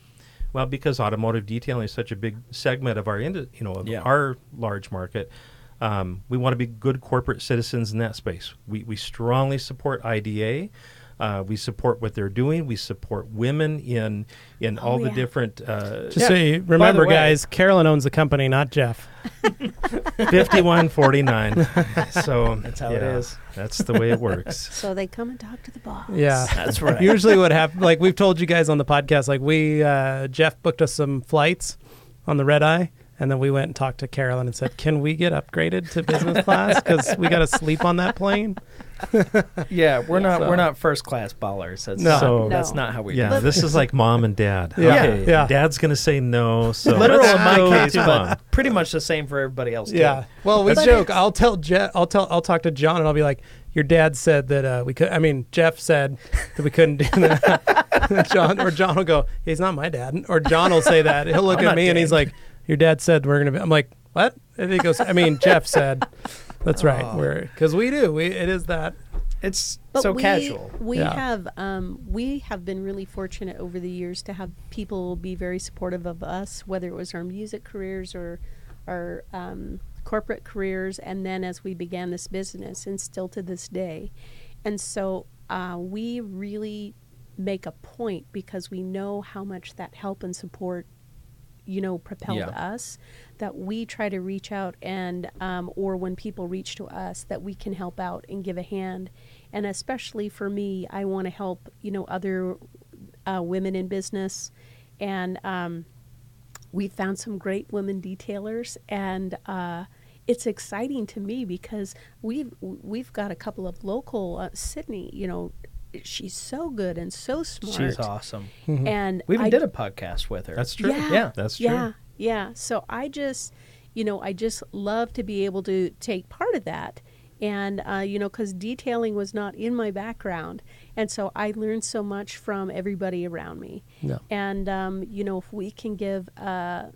Well, because automotive detailing is such a big segment of our, our large market, we want to be good corporate citizens in that space. We strongly support IDA. We support what they're doing. We support women in all the different... Just so you remember, guys, Carolyn owns the company, not Jeff. 5149. So that's how it is. That's the way it works. So they come and talk to the boss. Yeah, that's right. Usually what happens, like we've told you guys on the podcast, like Jeff booked us some flights on the red eye, and then we went and talked to Carolyn and said, can we get upgraded to business class? Because we got to sleep on that plane. We're not first class ballers. That's not how we do it. This is like mom and dad. Yeah. Dad's going to say no. So literal in my case, but pretty much the same for everybody else too. Yeah. Well, we joke. I'll talk to John and I'll be like, your dad said that we could. I mean, Jeff said that we couldn't do that. John will go, he's not my dad. Or John will say that. He'll look at me and he's like, your dad said we're going to be. I'm like, what? And he goes, Jeff said. That's right. Because we do. It is that. It's so casual. We have been really fortunate over the years to have people be very supportive of us, whether it was our music careers or our corporate careers, and then as we began this business, and still to this day. And so we really make a point, because we know how much that help and support propelled us, that we try to reach out and or when people reach to us, that we can help out and give a hand. And especially for me, I want to help other women in business, and we found some great women detailers, and it's exciting to me because we've got a couple of local Sydney, she's so good and so smart. She's awesome. And we even did a podcast with her. That's true. Yeah, that's true. Yeah. So I just love to be able to take part of that. And, because detailing was not in my background. And so I learned so much from everybody around me. Yeah. And, if we can give, a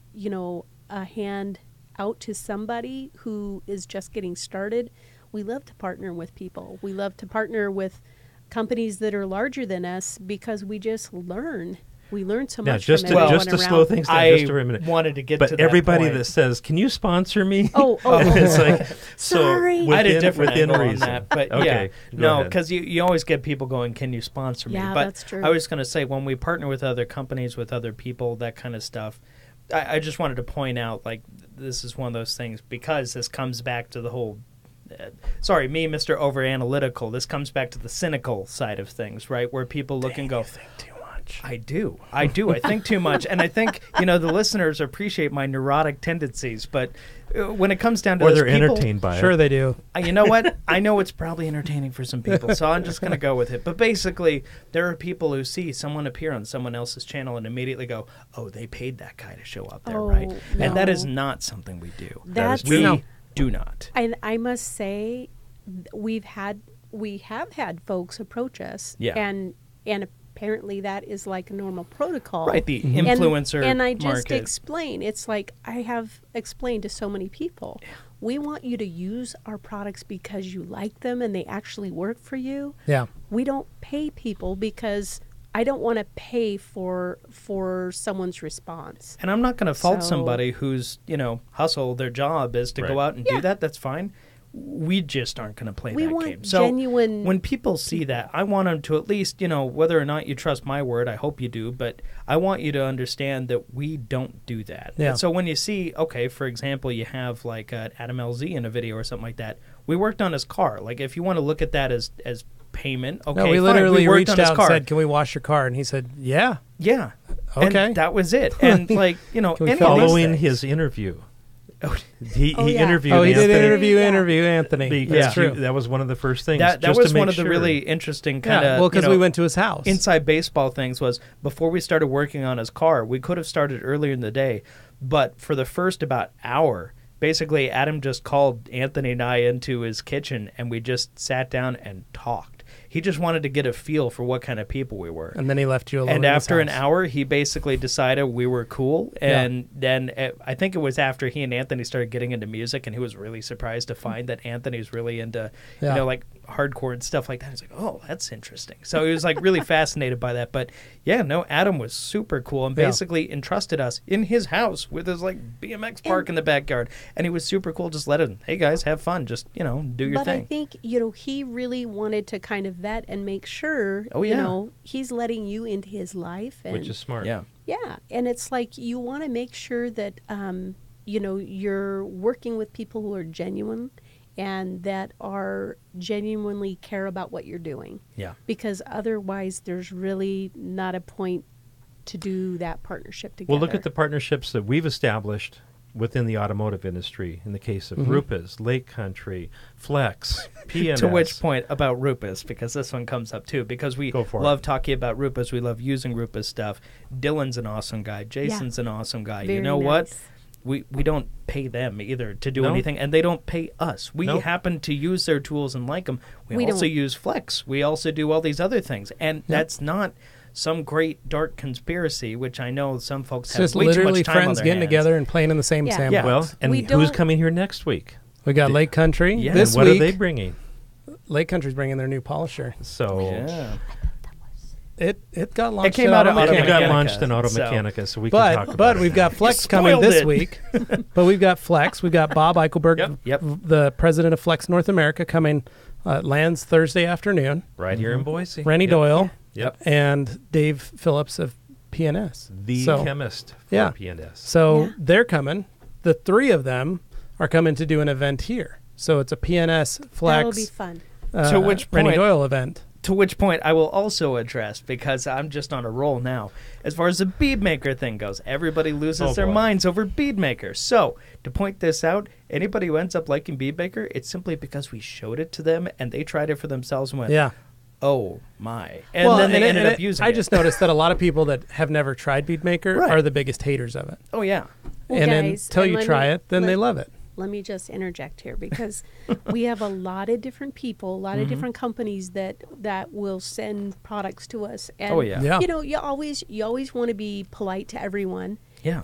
hand out to somebody who is just getting started, we love to partner with people. We love to partner with companies that are larger than us, because we just learn. We learn so much from everyone just to slow things down just for a minute. Wanted to get to that everybody point. That says, "Can you sponsor me?" It's like, sorry. I had a different angle reason. on that, but no, because you always get people going, "Can you sponsor me?" Yeah, but that's true. I was going to say, when we partner with other companies, with other people, that kind of stuff, I just wanted to point out, like, this is one of those things, because this comes back to the whole. Sorry, me, Mr. Over-analytical. This comes back to the cynical side of things, right? Where people look and go, you think too much. I do. I think too much. And I think, the listeners appreciate my neurotic tendencies. But when it comes down to they're entertained by it. Sure they do. You know what? I know it's probably entertaining for some people, so I'm just going to go with it. But basically, there are people who see someone appear on someone else's channel and immediately go, oh, they paid that guy to show up there, right? No. And that is not something we do. We do not. And I must say, we have had folks approach us and apparently that is like a normal protocol. Right, the influencer and I just market. explain. It's like I have explained to so many people. We want you to use our products because you like them and they actually work for you. Yeah. We don't pay people because I don't want to pay for someone's response. And I'm not going to fault somebody who's, hustle, their job is to go out and do that. That's fine. We just aren't going to play that game. So genuine... when people see that, I want them to at least, whether or not you trust my word, I hope you do, but I want you to understand that we don't do that. Yeah. And so when you see, okay, for example, you have like Adam LZ in a video or something like that, we worked on his car. Like if you want to look at that as payment, okay, no, we fine. literally We reached on his out car. and said, can we wash your car? And he said, yeah. Yeah. Okay. And that was it. And like, following his interview. He interviewed Anthony. He did interview Anthony. Because That's true. that was one of the first things. That was one of the really interesting kind of... well, because we went to his house. Inside baseball things was, before we started working on his car, we could have started earlier in the day, but for the first about hour, basically Adam just called Anthony and I into his kitchen, and we just sat down and talked. He just wanted to get a feel for what kind of people we were. And then he left you alone. And after an hour, he basically decided we were cool. And then I think it was after he and Anthony started getting into music, and he was really surprised to find that Anthony's really into, like hardcore and stuff like that. He's like, oh, that's interesting. So he was like really fascinated by that. But Adam was super cool and basically entrusted us in his house with his like BMX park in the backyard. And he was super cool. Just let him, hey guys, have fun. Just, do your thing. But I think, he really wanted to kind of vet and make sure, he's letting you into his life. And, which is smart. Yeah. Yeah. And it's like you want to make sure that, you're working with people who are genuine and that are genuinely care about what you're doing. Yeah. Because otherwise there's really not a point to do that partnership together. Well, look at the partnerships that we've established within the automotive industry in the case of Rupas, Lake Country, Flex, PNS. To which point about Rupas, because this one comes up too, because we love talking about Rupas. We love using Rupas stuff. Dylan's an awesome guy. Jason's an awesome guy. Very you know nice. what? We don't pay them either to do anything, and they don't pay us. We happen to use their tools and like them. We also use Flex. We also do all these other things, and that's not some great dark conspiracy, which I know some folks have just way too much literally time friends on their getting hands. together and playing in the same sandbox. Yeah. Well, and who's coming here next week? We got Lake Country this and what week. are they bringing? Lake Country's bringing their new polisher. So it got launched. It came out of it Automechanica, got launched in Automechanica, so we can talk about but it. we've got Flex coming this week. But we've got Flex. We've got Bob Eichelberg, the president of Flex North America, coming. Lands Thursday afternoon. Right here in Boise. Rennie Doyle. Yep. And Dave Phillips of PNS. The chemist for PNS. So they're coming. The three of them are coming to do an event here. So it's a PNS Flex. That'll be fun. To which point, Rennie Doyle event. To which point I will also address, because I'm just on a roll now, as far as the bead maker thing goes. Everybody loses their minds over bead maker. So, to point this out, anybody who ends up liking bead maker, it's simply because we showed it to them and they tried it for themselves and went, oh my. And then they ended up using it. I just noticed that a lot of people that have never tried bead maker are the biggest haters of it. Oh, yeah. Well, and guys, until you try it, then they love it. Let me just interject here, because we have a lot of different people, a lot of different companies that will send products to us. And, you always want to be polite to everyone. Yeah.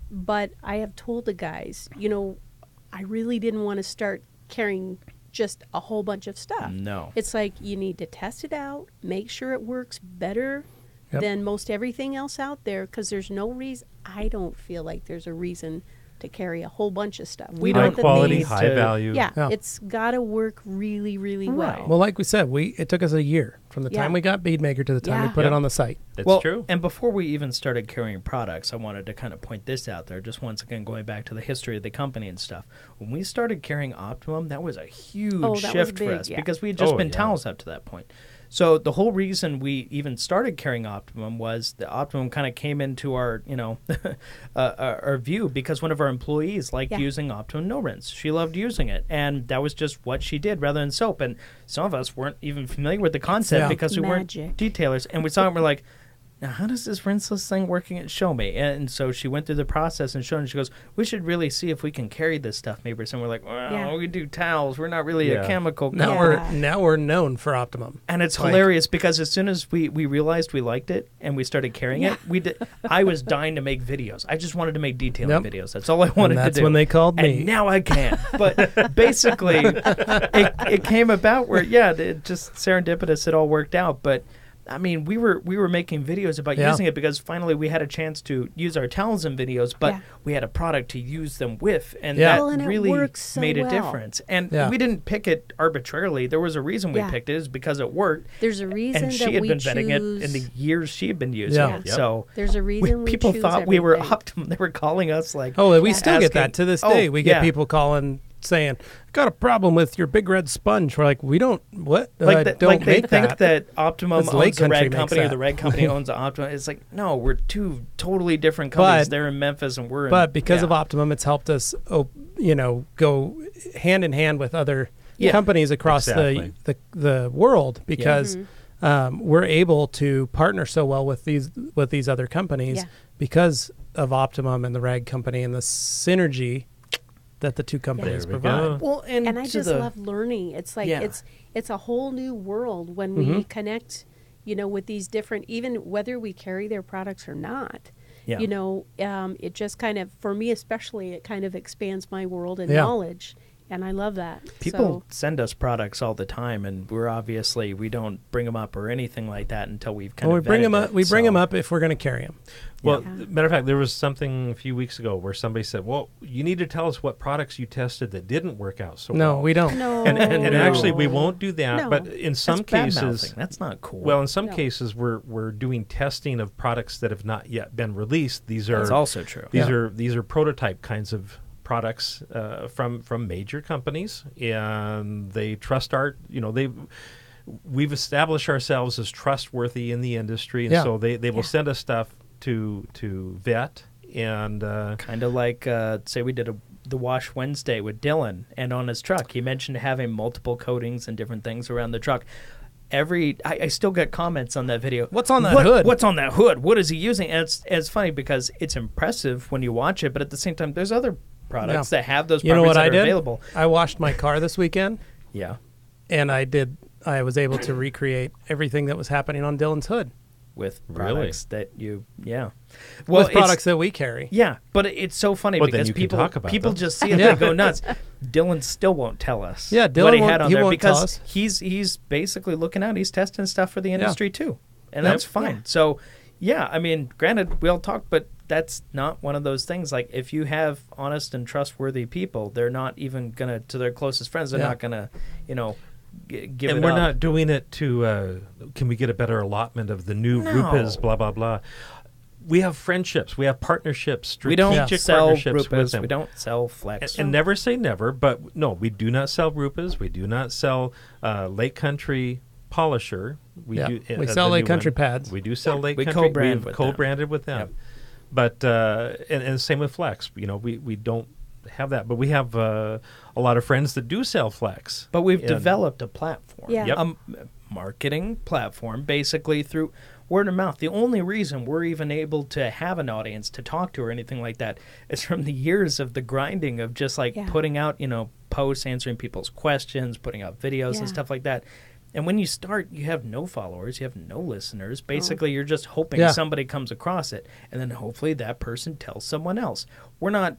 But I have told the guys, I really didn't want to start carrying just a whole bunch of stuff. No. It's like you need to test it out, make sure it works better than most everything else out there, because there's no reason, I don't feel like there's a reason to carry a whole bunch of stuff. We don't quality, high value. Yeah, it's got to work really, really well. Well, like we said, it took us a year from the time we got Beadmaker to the time we put it on the site. That's true. And before we even started carrying products, I wanted to kind of point this out there, just once again going back to the history of the company and stuff. When we started carrying Optimum, that was a huge shift for us, because we had just been towels up to that point. So the whole reason we even started carrying Optimum was the Optimum kind of came into our, our view, because one of our employees liked using Optimum no rinse. She loved using it, and that was just what she did rather than soap. And some of us weren't even familiar with the concept because we weren't detailers, and we saw it and we're like, now how does this rinseless thing working? Show me. And so she went through the process and showed, and she goes, we should really see if we can carry this stuff maybe. So we're like, well, we do towels. We're not really a chemical company. Now we're known for Optimum. And it's hilarious because as soon as we realized we liked it and we started carrying it, I was dying to make videos. I just wanted to make detailing videos. That's all I wanted to do. That's when they called me. And now I can. But basically, it came about where, it just serendipitous, it all worked out. But I mean, we were making videos about using it because finally we had a chance to use our towels in videos, but we had a product to use them with, and that really made a difference. And we didn't pick it arbitrarily. There was a reason we picked it, is because it worked. There's a reason and she had been vetting it in the years she had been using it. So there's a reason people thought we were Optimum. They were calling us like, we still get that to this day. We get people calling saying, got a problem with your Big Red Sponge. We're like, we don't, what? They think that Optimum owns the Red Company or the Red Company owns Optimum. It's like, no, we're two totally different companies. They're in Memphis and we're in... But because of Optimum, it's helped us, go hand in hand with other companies across the world, because we're able to partner so well with these other companies because of Optimum and the Rag Company and the synergy that the two companies provide. Well, and I just love learning. It's like it's a whole new world when we connect, with these different, even whether we carry their products or not. Yeah. It just kind of, for me especially, it kind of expands my world and knowledge. And I love that. People send us products all the time, and we don't bring them up or anything like that until we've kind of bring them up. We bring them up if we're going to carry them. Well, matter of fact, there was something a few weeks ago where somebody said, well, you need to tell us what products you tested that didn't work out so well. No, we don't. No. And actually, we won't do that. No. But in some cases... That's not cool. Well, in some cases, we're doing testing of products that have not yet been released. That's also true. These are prototype kinds of products from major companies, and they trust we've established ourselves as trustworthy in the industry, and so they will send us stuff to vet, and kind of like say we did the Wash Wednesday with Dylan, and on his truck he mentioned having multiple coatings and different things around the truck. I still get comments on that video. What's on that hood? What's on that hood? What is he using? And it's funny because it's impressive when you watch it, but at the same time, there's other products that have those properties that are available. I washed my car this weekend. Yeah. And I was able to recreate everything that was happening on Dylan's hood. With products that well, with products that we carry. Yeah, but it's so funny because people just see it and go nuts. Dylan still won't tell us what he had on there because he's basically looking out. He's testing stuff for the industry too, and that's fine. So, I mean, granted, we'll talk, but that's not one of those things. Like, if you have honest and trustworthy people, they're not even going to their closest friends, they're not going to, give and it we're up. not doing it to can we get a better allotment of the new Rupas, blah blah blah. We have friendships, we have partnerships, strategic partnerships with them. We don't sell Flex, and never say never, but no, we do not sell Rupas, we do not sell Lake Country Polisher. We sell Lake Country pads. We do sell Lake Country. We've co-branded with them. But and same with Flex. We don't have that, but we have a lot of friends that do sell Flex. But we've developed a platform, a marketing platform, basically through word of mouth. The only reason we're even able to have an audience to talk to or anything like that is from the years of the grinding of just putting out, posts, answering people's questions, putting out videos and stuff like that. And when you start, you have no followers, you have no listeners. Basically, you're just hoping somebody comes across it, and then hopefully that person tells someone else. We're not,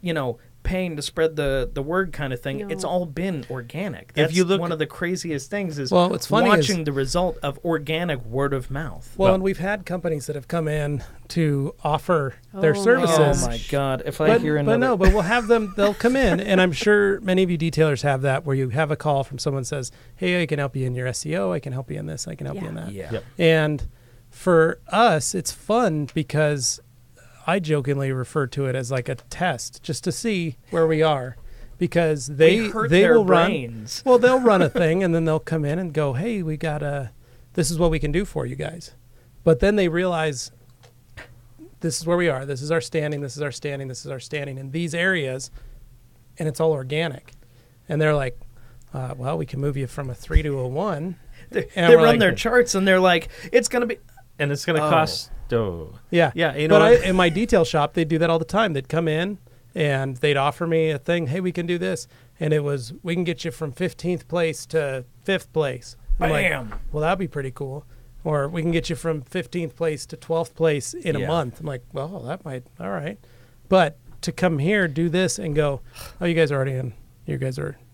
paying to spread the word kind of thing. No. It's all been organic. That's one of the craziest things is watching the result of organic word of mouth. Well, and we've had companies that have come in to offer their services. Oh my God! If I hear another, but we'll have them. They'll come in, and I'm sure many of you detailers have that, where you have a call from someone who says, "Hey, I can help you in your SEO. I can help you in this. I can help you in that." Yeah. Yep. And for us, it's fun because I jokingly refer to it as like a test, just to see where we are, because they will run. Well, they'll run a thing, and then they'll come in and go, "Hey, we got this is what we can do for you guys." But then they realize this is where we are. This is our standing. This is our standing. This is our standing in these areas, and it's all organic. And they're like, "Well, we can move you from a 3 to a 1." They run their charts, and they're like, "It's going to be." And it's going to cost. Yeah. You know. But in my detail shop, they'd do that all the time. They'd come in and they'd offer me a thing. Hey, we can do this, and it was we can get you from 15th place to 5th place. I'm Bam. like, well, that'd be pretty cool. Or we can get you from 15th place to 12th place in a month. I'm like, well, that might, all right. But to come here, do this, and go, oh, you guys are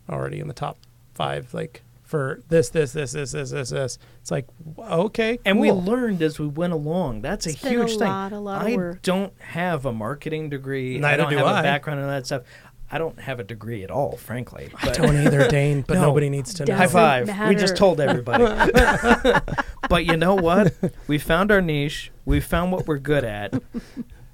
already in the top 5, like, for this. It's like, okay, And cool. we learned as we went along. That's It's a huge been thing. a lot of work. I don't have a marketing degree. Neither I don't do have I. a background in that stuff. I don't have a degree at all, frankly. I don't either, Dane, but No. nobody needs to know. High five. Matter. We just told everybody. But you know what? We found our niche. We found what we're good at.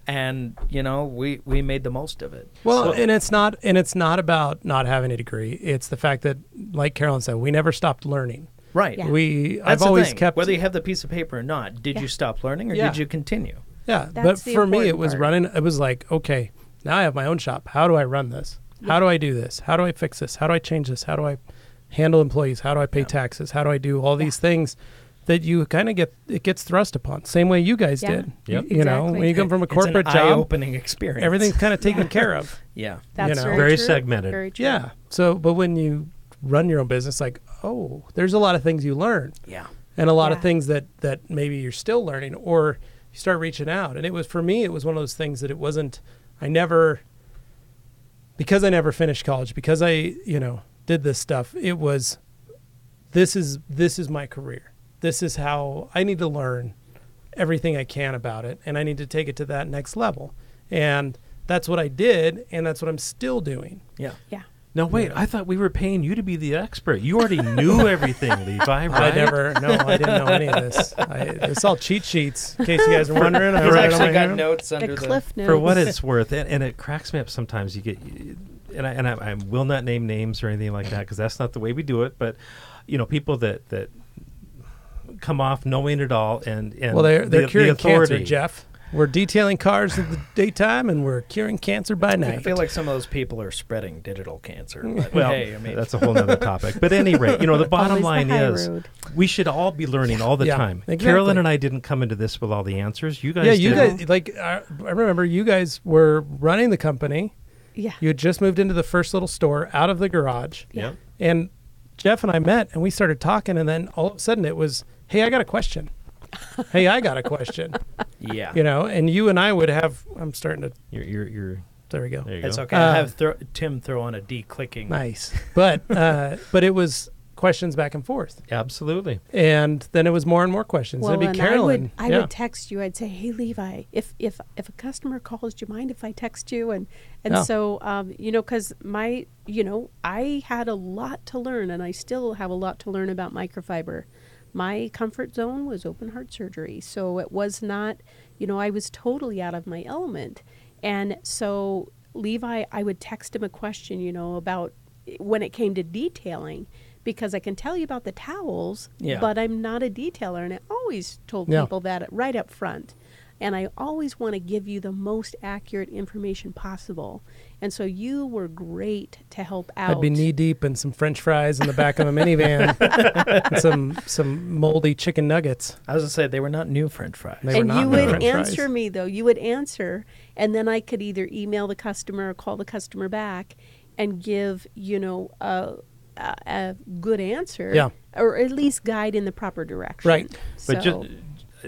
And, we made the most of it. Well, and it's not about not having a degree. It's the fact that, like Carolyn said, we never stopped learning. Right. Yeah. I've always kept, whether you have the piece of paper or not, did you stop learning or did you continue? Yeah, That's but the for me, it important was part. running. It was like, okay, now I have my own shop. How do I run this? How do I do this? How do I fix this? How do I change this? How do I handle employees? How do I pay taxes? How do I do all these things that you kind of it gets thrust upon? Same way you guys did. Yep. You know, Exactly. when you come from a corporate it's an job, eye-opening experience. everything's kind of taken care of. Yeah. That's know, very true. segmented. Very true. Yeah. So, but when you run your own business, like, oh, there's a lot of things you learn. Yeah. And a lot of Yeah. things that maybe you're still learning, or you start reaching out. And it was, for me, it was one of those things that because I never finished college, because I, did this stuff, it was, this is my career. This is how I need to learn everything I can about it. And I need to take it to that next level. And that's what I did. And that's what I'm still doing. Yeah. Yeah. No, wait. I thought we were paying you to be the expert. You already knew everything, Levi, right? I didn't know any of this. It's all cheat sheets, in case you guys are wondering. I He's wrote it on actually my got hand. notes The under cliff notes. For what it's worth, and it cracks me up sometimes. You get, and I will not name names or anything like that because that's not the way we do it. But people that come off knowing it all, and Well, they're curing the authority. cancer, Jeff. We're detailing cars in the daytime, and we're curing cancer by I night. feel like some of those people are spreading digital cancer. But Well, hey, I mean, that's a whole nother topic. But at any rate, the bottom Always the line high is road. we should all be learning all the Yeah, time. exactly. Carolyn and I didn't come into this with all the answers. You guys Yeah, did. you guys, like, I remember you guys were running the company. Yeah. You had just moved into the first little store out of the garage. Yep. And Jeff and I met, and we started talking, and then all of a sudden it was, hey, I got a question. Hey, I got a question. yeah. And you and I would have, I'm starting to, You're there we go. there you It's go. okay. I have Tim throw on a declicking. Nice. But it was questions back and forth. Absolutely. And then it was more and more questions. Well, It'd be and Carolyn. I would text you. I'd say, "Hey, Levi, if a customer calls, do you mind if I text you?" And No. so because I had a lot to learn, and I still have a lot to learn about microfiber. My comfort zone was open heart surgery, so it was not, I was totally out of my element, and so Levi, I would text him a question, about when it came to detailing. Because I can tell you about the towels, but I'm not a detailer. And I always told people that right up front. And I always want to give you the most accurate information possible. And so you were great to help out. I'd be knee deep in some French fries in the back of a minivan and some moldy chicken nuggets. I was going to say, they were not new French fries. They were And not you new would French answer fries. me, though. You would answer. And then I could either email the customer or call the customer back and give, a good answer, or at least guide in the proper direction. Right. But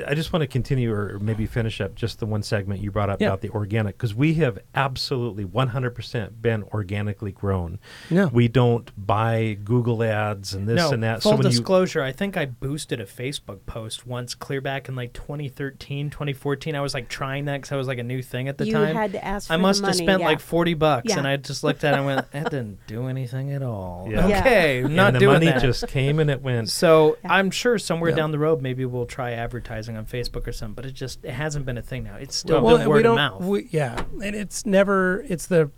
I just want to continue or maybe finish up just the one segment you brought up about the organic, because we have absolutely 100% been organically grown. Yeah. We don't buy Google ads and this and that. Full when disclosure, I think I boosted a Facebook post once clear back in like 2013, 2014. I was like trying that because I was like a new thing at the You time. had to ask for I must the have money, spent yeah. like $40 Yeah. and I just looked at it and went, that didn't do anything at all. Yeah. Okay, I'm not and the doing money that. just came and it went. So Yeah. I'm sure somewhere down the road maybe we'll try advertising on Facebook or something, but it hasn't been a thing now. It's still been word of mouth. And it's never, it's that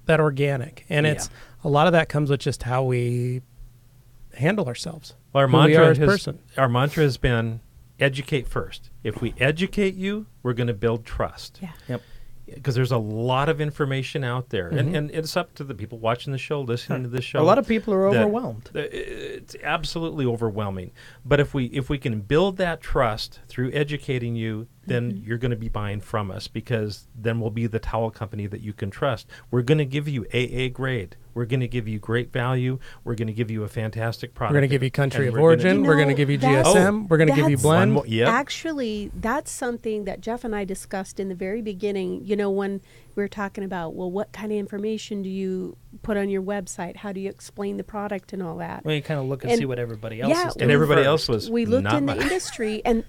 organic. And it's, a lot of that comes with just how we handle ourselves. Well, our who we are as mantra has been educate first. If we educate you, we're going to build trust. Yeah. Yep. because there's a lot of information out there, and it's up to the people watching the show, listening to the show. A lot of people are overwhelmed. It's absolutely overwhelming. But if we can build that trust through educating you, then you're going to be buying from us, because then we'll be the towel company that you can trust. We're going to give you AA grade. We're going to give you great value. We're going to give you a fantastic product. We're going to give you country of origin. We're going to give you GSM. We're going to give you blend. Actually, that's something that Jeff and I discussed in the very beginning. When we were talking about, well, what kind of information do you put on your website? How do you explain the product and all that? Well, you kind of look and see what everybody else is doing. And everybody else was We looked in the industry, and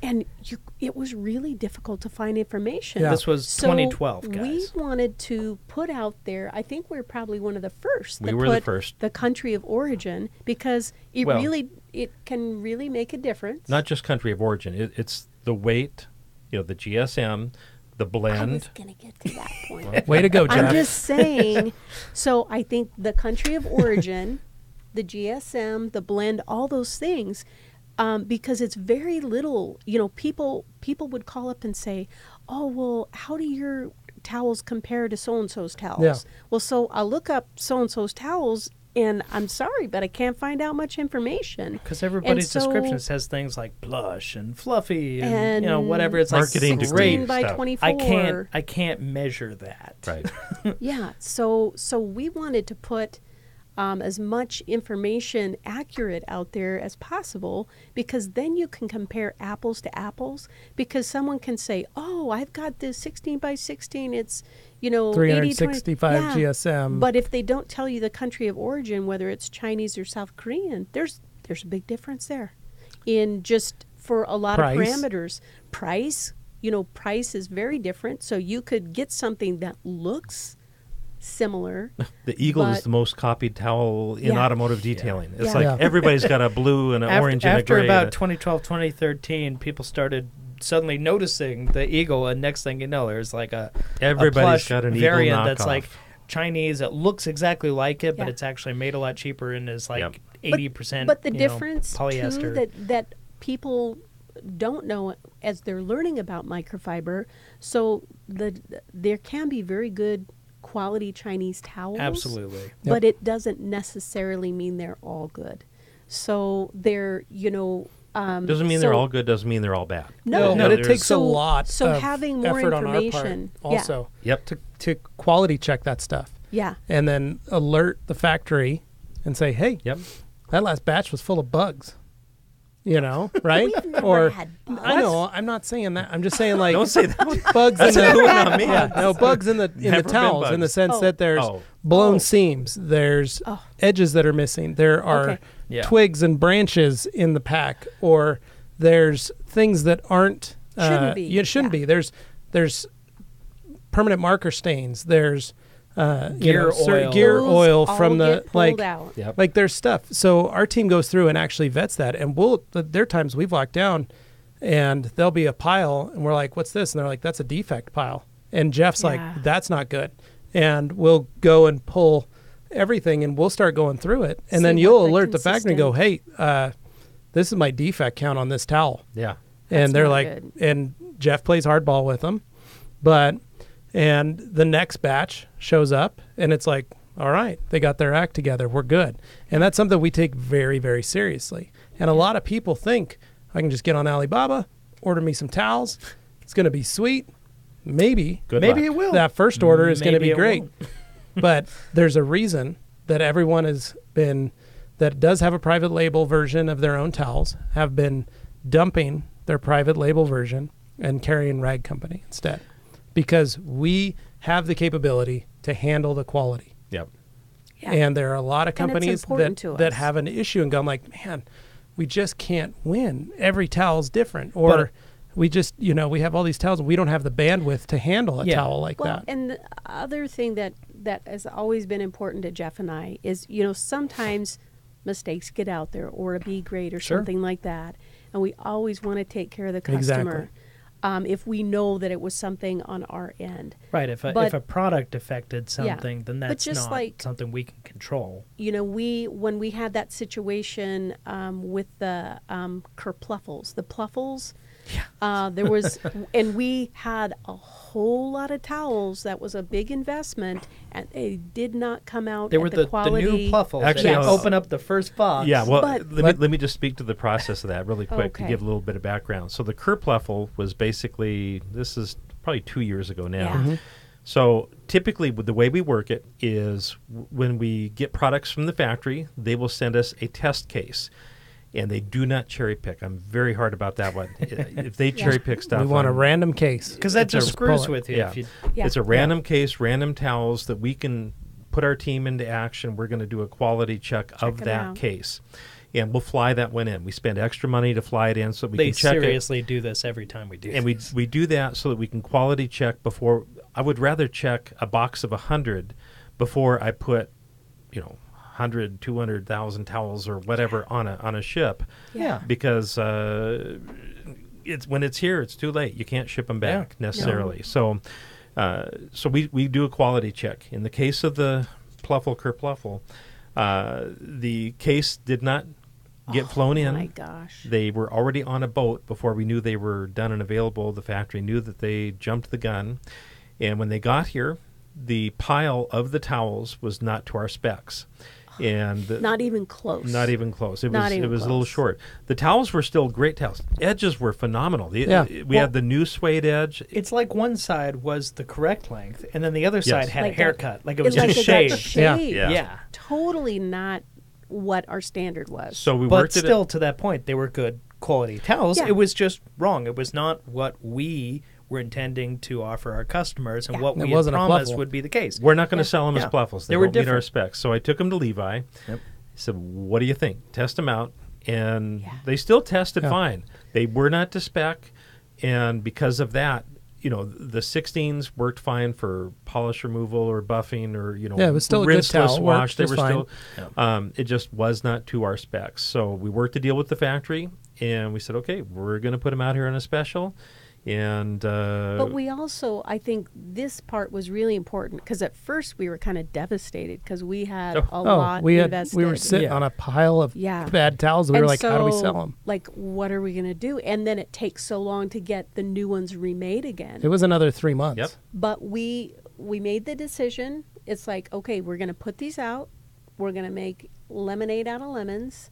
it was really difficult to find information. Yeah. This was 2012, guys. We wanted to put out there, I think we're probably one of the first. We were the first. The country of origin, because it can really make a difference. Not just country of origin. It's the weight, the GSM, the blend. I was going to get to that point. Way to go, Jeff. I'm just saying. So I think the country of origin, the GSM, the blend, all those things, because it's very little. People would call up and say, "Oh, well, how do your towels compare to so and so's towels?" Yeah. Well, so I'll look up so and so's towels. And I'm sorry, but I can't find out much information. Because everybody's description says things like plush and fluffy and whatever. It's marketing like 16 by 24. I can't measure that. Right. Yeah. So we wanted to put as much information accurate out there as possible, because then you can compare apples to apples. Because someone can say, "Oh, I've got this 16 by 16. It's 365 GSM." But if they don't tell you the country of origin, whether it's Chinese or South Korean, there's a big difference there in just for a lot of parameters. Price, price is very different. So you could get something that looks similar. The Eagle is the most copied towel in automotive detailing. It's like everybody's got a blue and an orange and a gray. After about 2012, 2013, people started suddenly noticing the Eagle, and next thing you know, there's like everybody's got an variant Eagle that's knockoff. Like Chinese. It looks exactly like it, but it's actually made a lot cheaper and is like 80%. But the difference polyester. too that people don't know as they're learning about microfiber. So there can be very good quality Chinese towels. Absolutely. But it doesn't necessarily mean they're all good. So they're, doesn't mean they're all good, doesn't mean they're all bad. No, but it takes a lot of having more effort information on our part also. Yep. To quality check that stuff. Yeah. And then alert the factory and say, "Hey, that last batch was full of bugs." Right? We've never had bugs. I know. I'm not saying that. I'm just saying like Don't say that. bugs in on me. bugs in the towels, in the sense that there's blown seams, there's edges that are missing, there are twigs and branches in the pack, or there's things that aren't shouldn't be. It shouldn't be. There's permanent marker stains. There's gear oil from the like there's stuff. So our team goes through and actually vets that, and there are times we've walked down and there'll be a pile and we're like, "What's this?" And they're like, "That's a defect pile." And Jeff's like, "That's not good." And we'll go and pull everything and we'll start going through it, and then you'll alert the factory and go, "Hey, this is my defect count on this towel." Yeah. And they're like, good. and Jeff plays hardball with them, and the next batch shows up and it's like, all right, they got their act together. We're good. And that's something we take very, very seriously. And a lot of people think, I can just get on Alibaba, order me some towels. It's going to be sweet. Maybe it will. That first order is going to be great. But there's a reason that everyone that does have a private label version of their own towels have been dumping their private label version and carrying Rag Company instead. Because we have the capability to handle the quality. Yep. Yeah. And there are a lot of companies that have an issue and go like, "Man, we just can't win. Every towel's different." Or we just, we have all these towels and we don't have the bandwidth to handle a towel like that. And the other thing that has always been important to Jeff and I is, sometimes mistakes get out there, or a B grade or something like that. And we always want to take care of the customer. if we know that it was something on our end. Right. If a product affected something, then that's not like, something we can control. You know, when we had that situation with the kerpluffles, the pluffles, there was, and we had a whole lot of towels. That was a big investment, and they did not come out. They were the quality. The new pluffles. Actually, open up the first box. Yeah, well, let me just speak to the process of that really quick to give a little bit of background. So the kerpluffle was basically, this is probably 2 years ago now. Yeah. Mm-hmm. So typically, the way we work it is when we get products from the factory, they will send us a test case. And they do not cherry pick. I'm very hard about that one. If they cherry pick stuff, we want a random case because that just screws with you. Yeah. It's a random case, random towels that we can put our team into action. We're going to do a quality check of that case, and we'll fly that one in. We spend extra money to fly it in so we can check it. They seriously do this every time we do. And we do that so that we can quality check before. I would rather check a box of 100 before I put, 100, 200,000 towels or whatever on a ship. Yeah. Because it's when it's here, it's too late. You can't ship them back necessarily. No. So we do a quality check. In the case of the kerpluffle, the case did not get flown in. Oh my gosh. They were already on a boat before we knew they were done and available. The factory knew that they jumped the gun. And when they got here, the pile of the towels was not to our specs. And not even close. Not even close. It was a little short. The towels were still great towels. Edges were phenomenal. We had the new suede edge. It's like one side was the correct length, and then the other side had a haircut, like it was just shaved. Yeah. Totally not what our standard was. So but still, to that point, they were good quality towels. Yeah. It was just wrong. It was not what we were intending to offer our customers, and what we had promised would be the case. We're not going to sell them as pluffles. They were don't meet our specs. So I took them to Levi. Yep. I said, what do you think? Test them out. And they still tested fine. They were not to spec, and because of that, the 16s worked fine for polish removal or buffing or, it was still a good towel. Wash. They were still, it just was not to our specs. So we worked a deal with the factory, and we said, okay, we're going to put them out here on a special. And but we also, I think this part was really important because at first we were kind of devastated because we had a lot invested. We were sitting on a pile of bad towels. We were like, how do we sell them? Like, what are we going to do? And then it takes so long to get the new ones remade again. It was another 3 months. Yep. But we made the decision. It's like, okay, we're going to put these out. We're going to make lemonade out of lemons.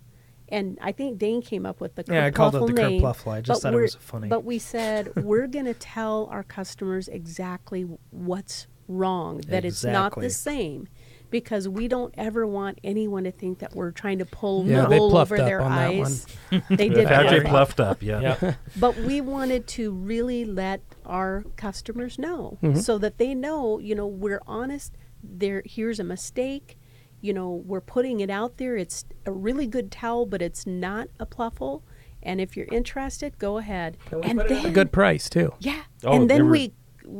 And I think Dane came up with the kerpluffle name. Yeah, I called it the kerpluffle. I just thought it was funny. But we said, we're going to tell our customers exactly what's wrong, that it's not the same. Because we don't ever want anyone to think that we're trying to pull wool over their eyes. They did. The factory pluffed up, But we wanted to really let our customers know so that they know, we're honest. Here's a mistake. We're putting it out there. It's a really good towel, but it's not a pluffle. And if you're interested, go ahead. And then, a good price, too. Yeah. And then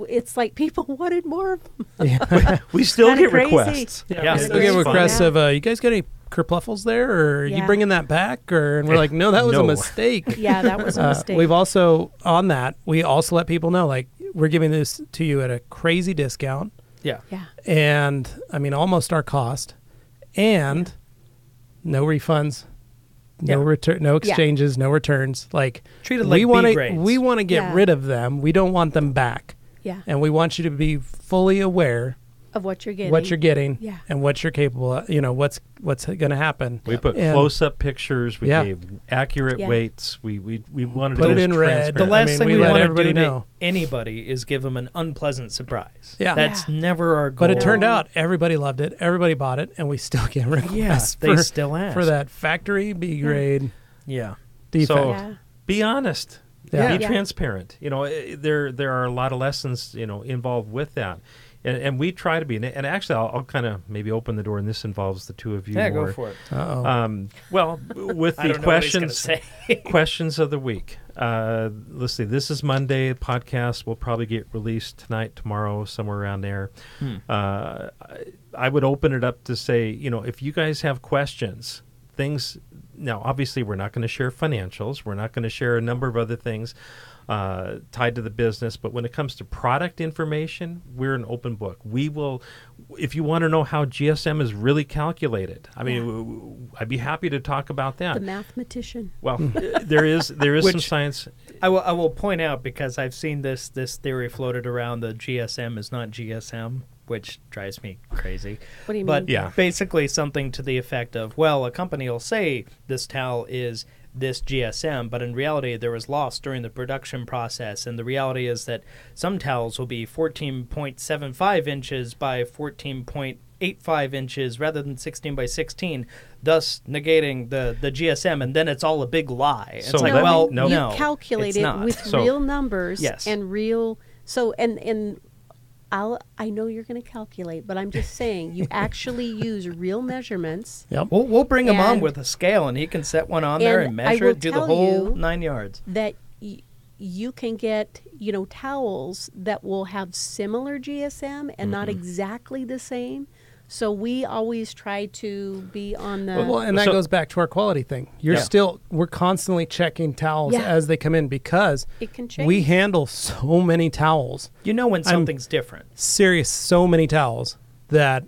it's like people wanted more of them. Yeah. We still get requests. Yeah, we still get requests of, you guys got any kerpluffles there? Or are you bringing that back? And we're like, no, that was a mistake. Yeah, that was a mistake. We've also, on that, we also let people know, like, we're giving this to you at a crazy discount. Yeah. And, almost our cost. And no refunds, no exchanges, no returns. Like, treated like B grades. We want to get rid of them. We don't want them back. Yeah. And we want you to be fully aware of what you're getting. And what you're capable of, what's going to happen. We put close-up pictures. We gave accurate weights. We wanted to put it in red. The last thing we want to do to anybody is give them an unpleasant surprise. Yeah. That's never our goal. But it turned out everybody loved it. Everybody bought it, and we still get requests they still ask. For that factory B grade defect. So be honest. Be transparent. There are a lot of lessons, involved with that. And we try to be, and actually, I'll kind of maybe open the door, and this involves the two of you. Yeah, more. go for it. Well, with the questions of the week. Let's see. This is Monday. The podcast will probably get released tonight, tomorrow, somewhere around there. I would open it up to say, if you guys have questions, things now, obviously, we're not going to share financials. We're not going to share a number of other things tied to the business. But when it comes to product information, we're an open book. We will, if you want to know how GSM is really calculated, I mean, I'd be happy to talk about that. The mathematician. Well, there is some science. I will point out, because I've seen this theory floated around, the GSM is not GSM, which drives me crazy. What do you mean? But basically something to the effect of, well, a company will say this towel is this GSM, but in reality there was loss during the production process, and the reality is that some towels will be 14.75 inches by 14.85 inches rather than 16 by 16, thus negating the GSM, and then it's all a big lie. So it's like, you calculate it with real numbers and real. So and I know you're going to calculate, but I'm just saying you actually use real measurements. Yep. We'll bring him on with a scale, and he can set one on there and measure it, do the whole 9 yards. That you can get, towels that will have similar GSM and not exactly the same. So we always try to be on the... Well, and that goes back to our quality thing. We're constantly checking towels as they come in, because it can change. We handle so many towels. You know when something's different. So many towels that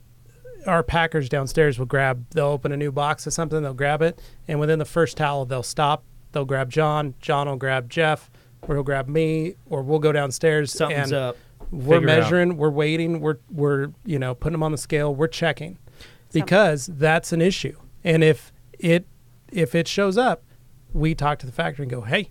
our packers downstairs they'll open a new box of something, they'll grab it, and within the first towel, they'll stop, they'll grab John will grab Jeff, or he'll grab me, or we'll go downstairs. Something's up. We're measuring, we're waiting, we're putting them on the scale, we're checking, because that's an issue. And if it shows up, we talk to the factory and go, hey,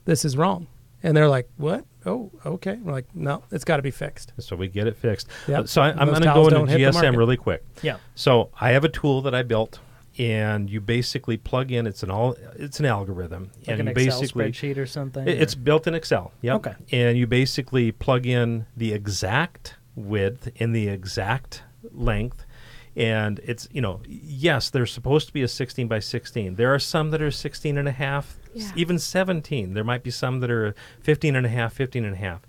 this is wrong. And they're like, what? Oh, okay. We're like, no, it's got to be fixed. So we get it fixed. Yep. So I'm going to go into GSM really quick. Yeah. So I have a tool that I built, and you basically plug in. It's an algorithm, like and an you Excel basically spreadsheet or something. It's built in Excel. Yep. Okay. And you basically plug in the exact width and the exact length, and it's yes, there's supposed to be a 16 by 16. There are some that are 16 and a half, even 17. There might be some that are 15 and a half, 15 and a half.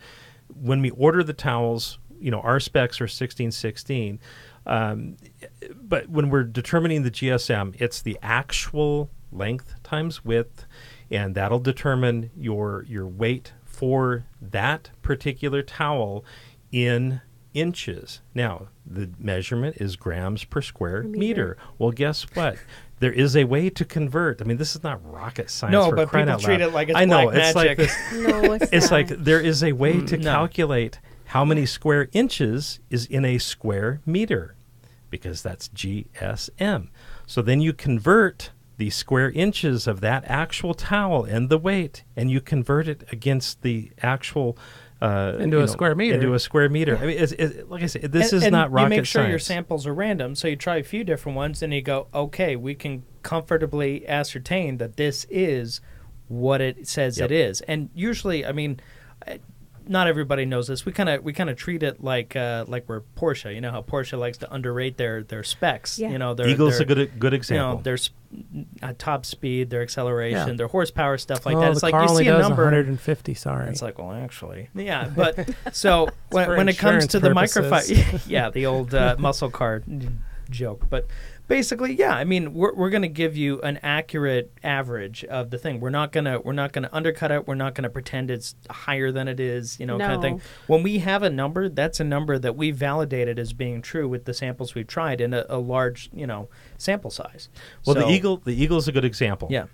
When we order the towels, our specs are 16/16. But when we're determining the GSM, it's the actual length times width, and that'll determine your weight for that particular towel in inches. Now, the measurement is grams per square meter. Well, guess what? There is a way to convert. I mean, this is not rocket science. No, for but crying people out loud. treat it like it's I know, black it's magic. Like this, No, it's like not. there is a way to calculate how many square inches is in a square meter, because that's GSM. So then you convert the square inches of that actual towel and the weight, and you convert it against the actual into a square meter. Into a square meter. I mean, it's like I said, this is not rocket science. You make sure your samples are random, so you try a few different ones, and you go, okay, we can comfortably ascertain that this is what it says it is. And usually, I mean, not everybody knows this. We kind of treat it like we're Porsche. You know how Porsche likes to underrate their specs. Yeah. Eagle's a good example. Their top speed, their acceleration, their horsepower, stuff like that. It's the like car you only see a does number. 150. Sorry. It's like, well, actually, yeah. But so when it comes insurance to the purposes. microfiber, the old muscle car joke, but. Basically, I mean, we're going to give you an accurate average of the thing. We're not gonna undercut it. We're not gonna pretend it's higher than it is, kind of thing. When we have a number, that's a number that we validated as being true with the samples we've tried in a large, sample size. Well, the Eagle's a good example. Yeah.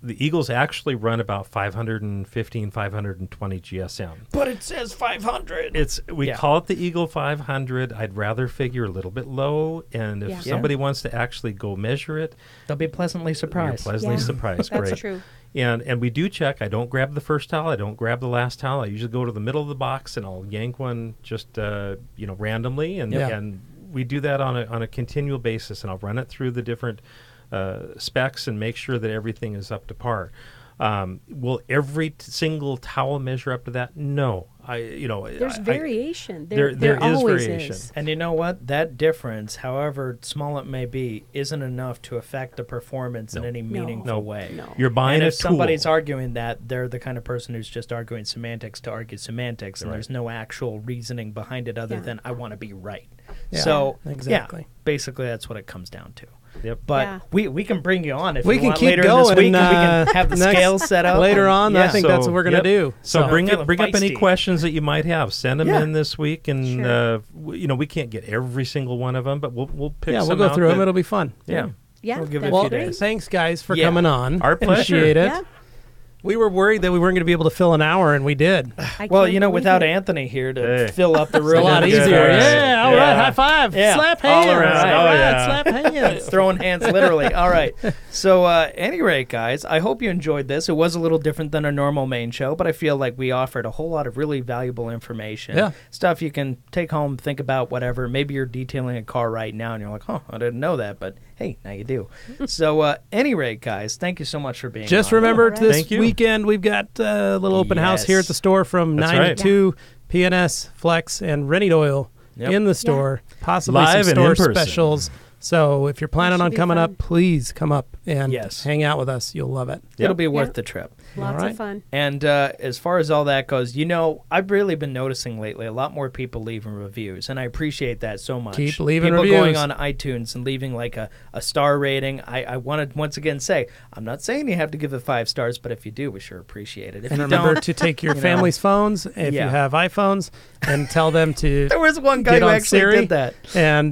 The Eagles actually run about 515, 520 GSM. But it says 500. We call it the Eagle 500. I'd rather figure a little bit low, and if somebody wants to actually go measure it, they'll be pleasantly surprised. You're pleasantly surprised. That's great. true. And we do check. I don't grab the first towel. I don't grab the last towel. I usually go to the middle of the box and I'll yank one just randomly, and we do that on a continual basis. And I'll run it through the different specs and make sure that everything is up to par. Will every single towel measure up to that? No. There's variation. There is always variation. is. And you know what? That difference, however small it may be, isn't enough to affect the performance in any meaningful way. No. You're buying and a if tool. somebody's arguing that, they're the kind of person who's just arguing semantics to argue semantics, and there's no actual reasoning behind it other than I want to be right. Yeah, So, exactly. basically that's what it comes down to. Yep. But we can bring you on if we you can want keep later going, in this week, and we and, can have the scales set up later on. I think that's what we're gonna do. So bring up any feisty. questions that you might have. Send them in this week, and we can't get every single one of them, but we'll pick. Yeah, some we'll go out through that, them. It'll be fun. Yeah. We'll give it a Well, few days. thanks guys for coming on. Our pleasure. Appreciate it. Yeah. We were worried that we weren't going to be able to fill an hour, and we did. Well, without Anthony here to fill up the room, It's a lot easier. Yeah, all right, high five. Yeah. Slap hands. All around. All Oh, right, yeah. slap hands. Throwing hands, literally. All right. So, any rate, guys, I hope you enjoyed this. It was a little different than our normal main show, but I feel like we offered a whole lot of really valuable information. Yeah. Stuff you can take home, think about, whatever. Maybe you're detailing a car right now, and you're like, I didn't know that, but hey, now you do. So, any rate, guys, thank you so much for being Just on. remember, Right. this weekend we've got a little open house here at the store from That's 9 right. to 2. PNS, Flex, and Rennie Doyle in the store. Possibly Live some and store in person. specials. So if you're planning should on be coming fun. up, please come up and Yes. hang out with us. You'll love it. It'll be worth Yep. the trip. Lots All right. of fun. And as far as all that goes, I've really been noticing lately a lot more people leaving reviews, and I appreciate that so much. Keep leaving people reviews. going on iTunes and leaving like a star rating. I want to once again say, I'm not saying you have to give it 5 stars, but if you do, we sure appreciate it. If And you remember don't, to take your family's phones, if you have iPhones, and tell them to there was one guy get who on actually Siri, did that. And,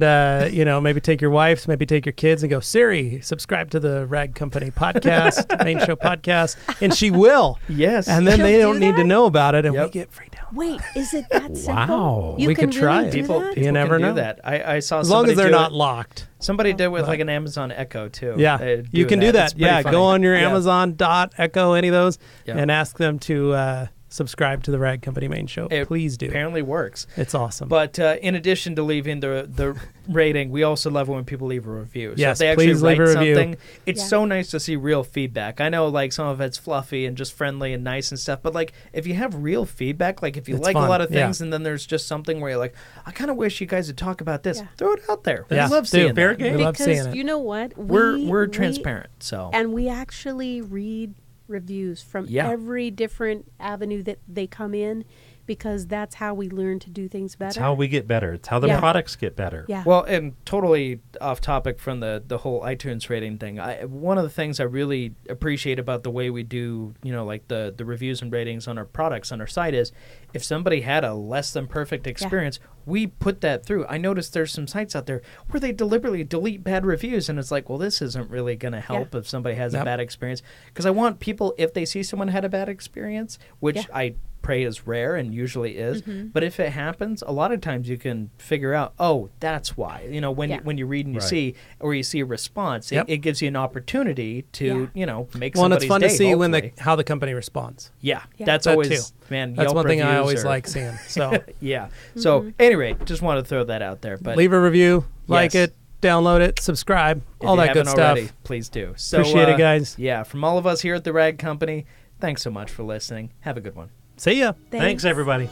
maybe take your wife's, maybe take your kids and go, Siri, subscribe to the Rag Company podcast, main show podcast. And she will. Yes. And then She'll they do don't need to that? know about it, and we Yep. get free download. Wait, is it that simple? Wow. You We can could try really it. do people that? You never can know. do that. I saw As long somebody as they're do not it. locked. Somebody did with like an Amazon Echo too. Yeah, you can do that. It's pretty Yeah, funny. go on your Yeah. Amazon Echo, any of those, Yeah. and ask them to subscribe to the Rag Company main show. It Please do. Apparently works. It's awesome. But in addition to leaving the rating, we also love it when people leave a review. So Yes, if they actually please leave write a review. something, it's Yeah. so nice to see real feedback. I know like some of it's fluffy and just friendly and nice and stuff, but like if you have real feedback, like if you It's like fun. a lot of Yeah. things and then there's just something where you're like, I kind of wish you guys would talk about this. Yeah. Throw it out there. Yeah, We love do. seeing Fair that. game. We love seeing Because it. you know what? We're We- transparent, so And we actually read reviews from Yeah. every different avenue that they come in, because that's how we learn to do things better. It's how we get better. It's how the Yeah. products get better. Yeah. Well, and totally off topic from the whole iTunes rating thing. One of the things I really appreciate about the way we do, like the reviews and ratings on our products on our site is if somebody had a less than perfect experience, we put that through. I noticed there's some sites out there where they deliberately delete bad reviews, and it's like, well, this isn't really going to help if somebody has a bad experience. Because I want people, if they see someone had a bad experience, which I pray is rare and usually is, but if it happens, a lot of times you can figure out, oh, that's why. When you read and you see, or you see a response, it gives you an opportunity to make well, and somebody's it's fun day, to see hopefully. how the company responds. Yeah, Yeah. that's That always too. man. That's Yelp one thing I reviews always are- like seeing. So Yeah. So anyway, just wanted to throw that out there. But leave a review, like Yes. it, download it, subscribe, if all you that good haven't stuff. already, please do. So, Appreciate it, guys. Yeah, from all of us here at the Rag Company, thanks so much for listening. Have a good one. See ya. Thanks everybody.